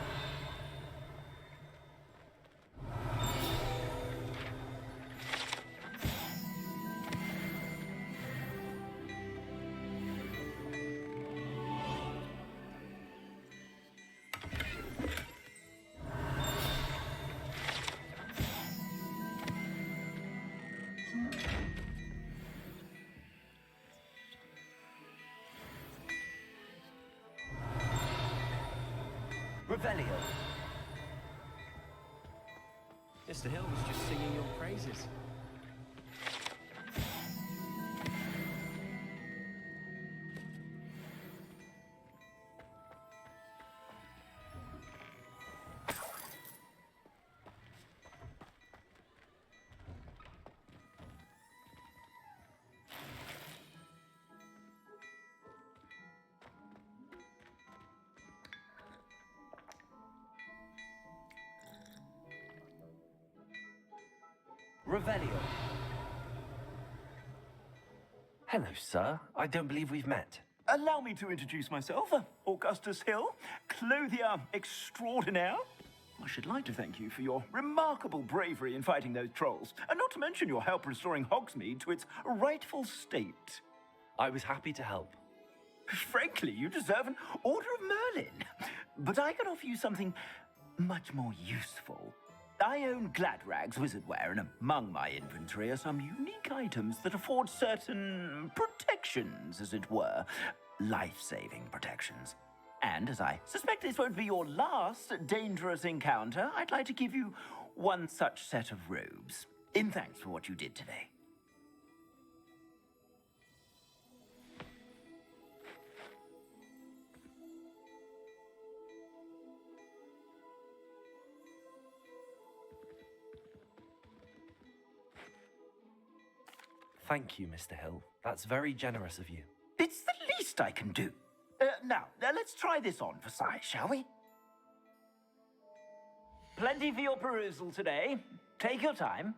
Revelio. Mr. Hill was just singing your praises. Revelio. Hello, sir. I don't believe we've met. Allow me to introduce myself, Augustus Hill, clothier extraordinaire. I should like to thank you for your remarkable bravery in fighting those trolls, and not to mention your help restoring Hogsmeade to its rightful state. I was happy to help. Frankly, you deserve an Order of Merlin. But I can offer you something much more useful. I own Gladrag's wizardware, and among my inventory are some unique items that afford certain protections, as it were. Life-saving protections. And as I suspect this won't be your last dangerous encounter, I'd like to give you one such set of robes, in thanks for what you did today. Thank you, Mr. Hill. That's very generous of you. It's the least I can do. Now, let's try this on for size, shall we? Plenty for your perusal today. Take your time.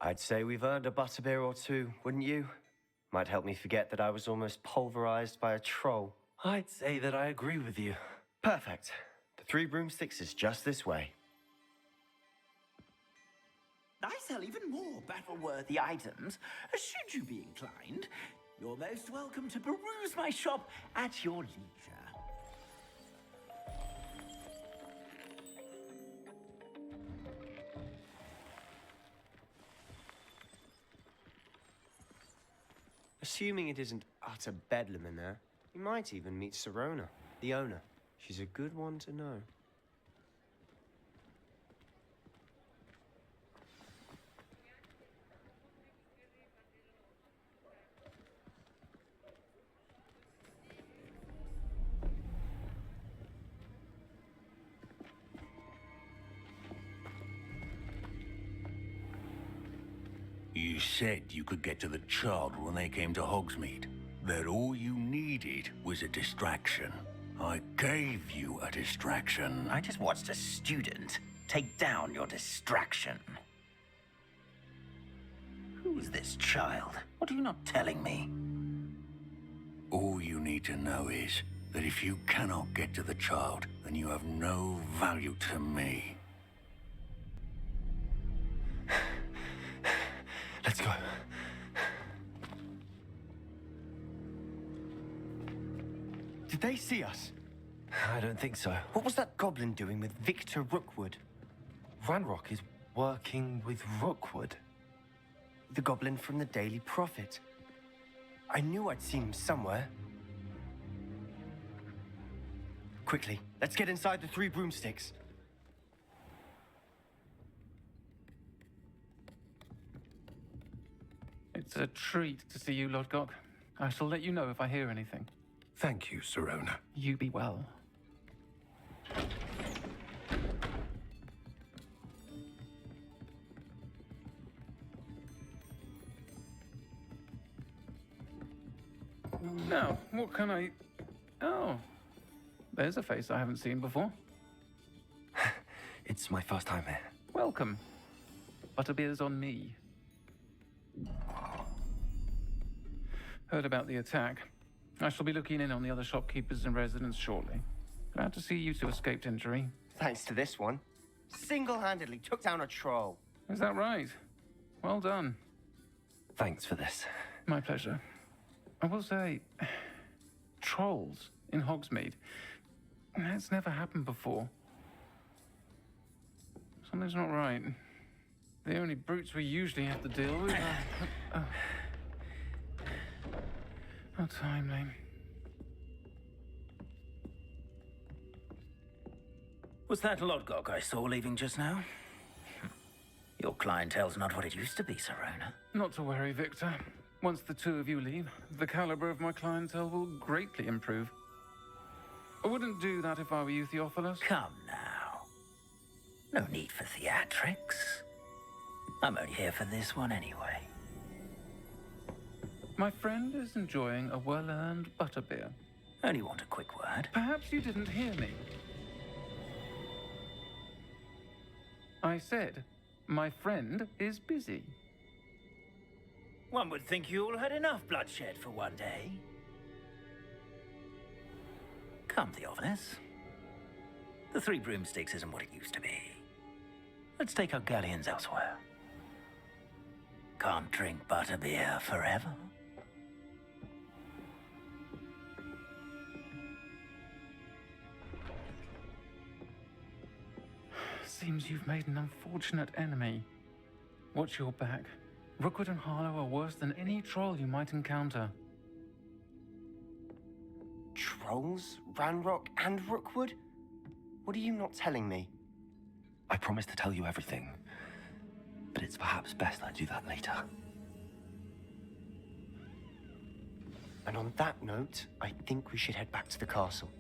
I'd say we've earned a butterbeer or two, wouldn't you? Might help me forget that I was almost pulverized by a troll. I'd say that I agree with you. Perfect. The Three Broomsticks is just this way. I sell even more battle-worthy items. Should you be inclined, you're most welcome to peruse my shop at your leisure. Assuming it isn't utter bedlam in there, you might even meet Sirona, the owner. She's a good one to know. You said you could get to the child when they came to Hogsmeade. That all you needed was a distraction. I gave you a distraction. I just watched a student take down your distraction. Who is this child? What are you not telling me? All you need to know is that if you cannot get to the child, then you have no value to me. Let's go. Did they see us? I don't think so. What was that goblin doing with Victor Rookwood? Ranrock is working with Rookwood. The goblin from the Daily Prophet. I knew I'd seen him somewhere. Quickly, let's get inside the Three Broomsticks. It's a treat to see you, Lodgok. I shall let you know if I hear anything. Thank you, Sirona. You be well. Now, what can I... Oh, there's a face I haven't seen before. It's my first time here. Welcome. Butterbeer's on me. Heard about the attack. I shall be looking in on the other shopkeepers and residents shortly. Glad to see you two escaped injury. Thanks to this one. Single-handedly took down a troll. Is that right? Well done. Thanks for this. My pleasure. I will say, trolls in Hogsmeade. That's never happened before. Something's not right. The only brutes we usually have to deal with are... How timely. Was that Lodgok I saw leaving just now? Your clientele's not what it used to be, Sirona. Not to worry, Victor. Once the two of you leave, the caliber of my clientele will greatly improve. I wouldn't do that if I were you, Theophilus. Come now. No need for theatrics. I'm only here for this one anyway. My friend is enjoying a well-earned butterbeer. Only want a quick word. Perhaps you didn't hear me. I said, my friend is busy. One would think you all had enough bloodshed for one day. Come, Theophilus. The Three Broomsticks isn't what it used to be. Let's take our galleons elsewhere. Can't drink butterbeer forever. Seems you've made an unfortunate enemy. Watch your back. Rookwood and Harlow are worse than any troll you might encounter. Trolls? Ranrock and Rookwood? What are you not telling me? I promise to tell you everything, but it's perhaps best I do that later. And on that note, I think we should head back to the castle.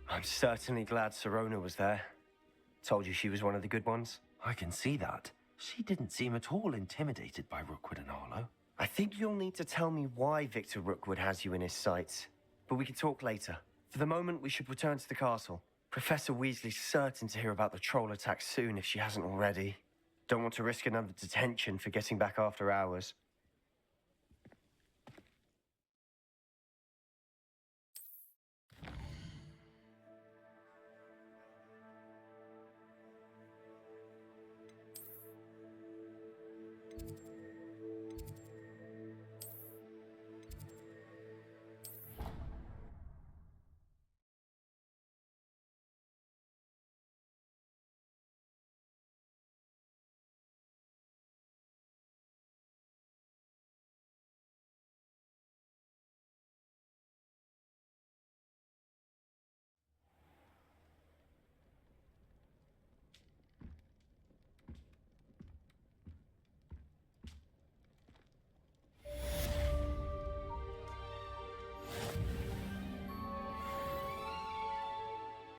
I'm certainly glad Sirona was there. Told you she was one of the good ones. I can see that. She didn't seem at all intimidated by Rookwood and Arlo. I think you'll need to tell me why Victor Rookwood has you in his sights. But we can talk later. For the moment, we should return to the castle. Professor Weasley's certain to hear about the troll attack soon if she hasn't already. Don't want to risk another detention for getting back after hours.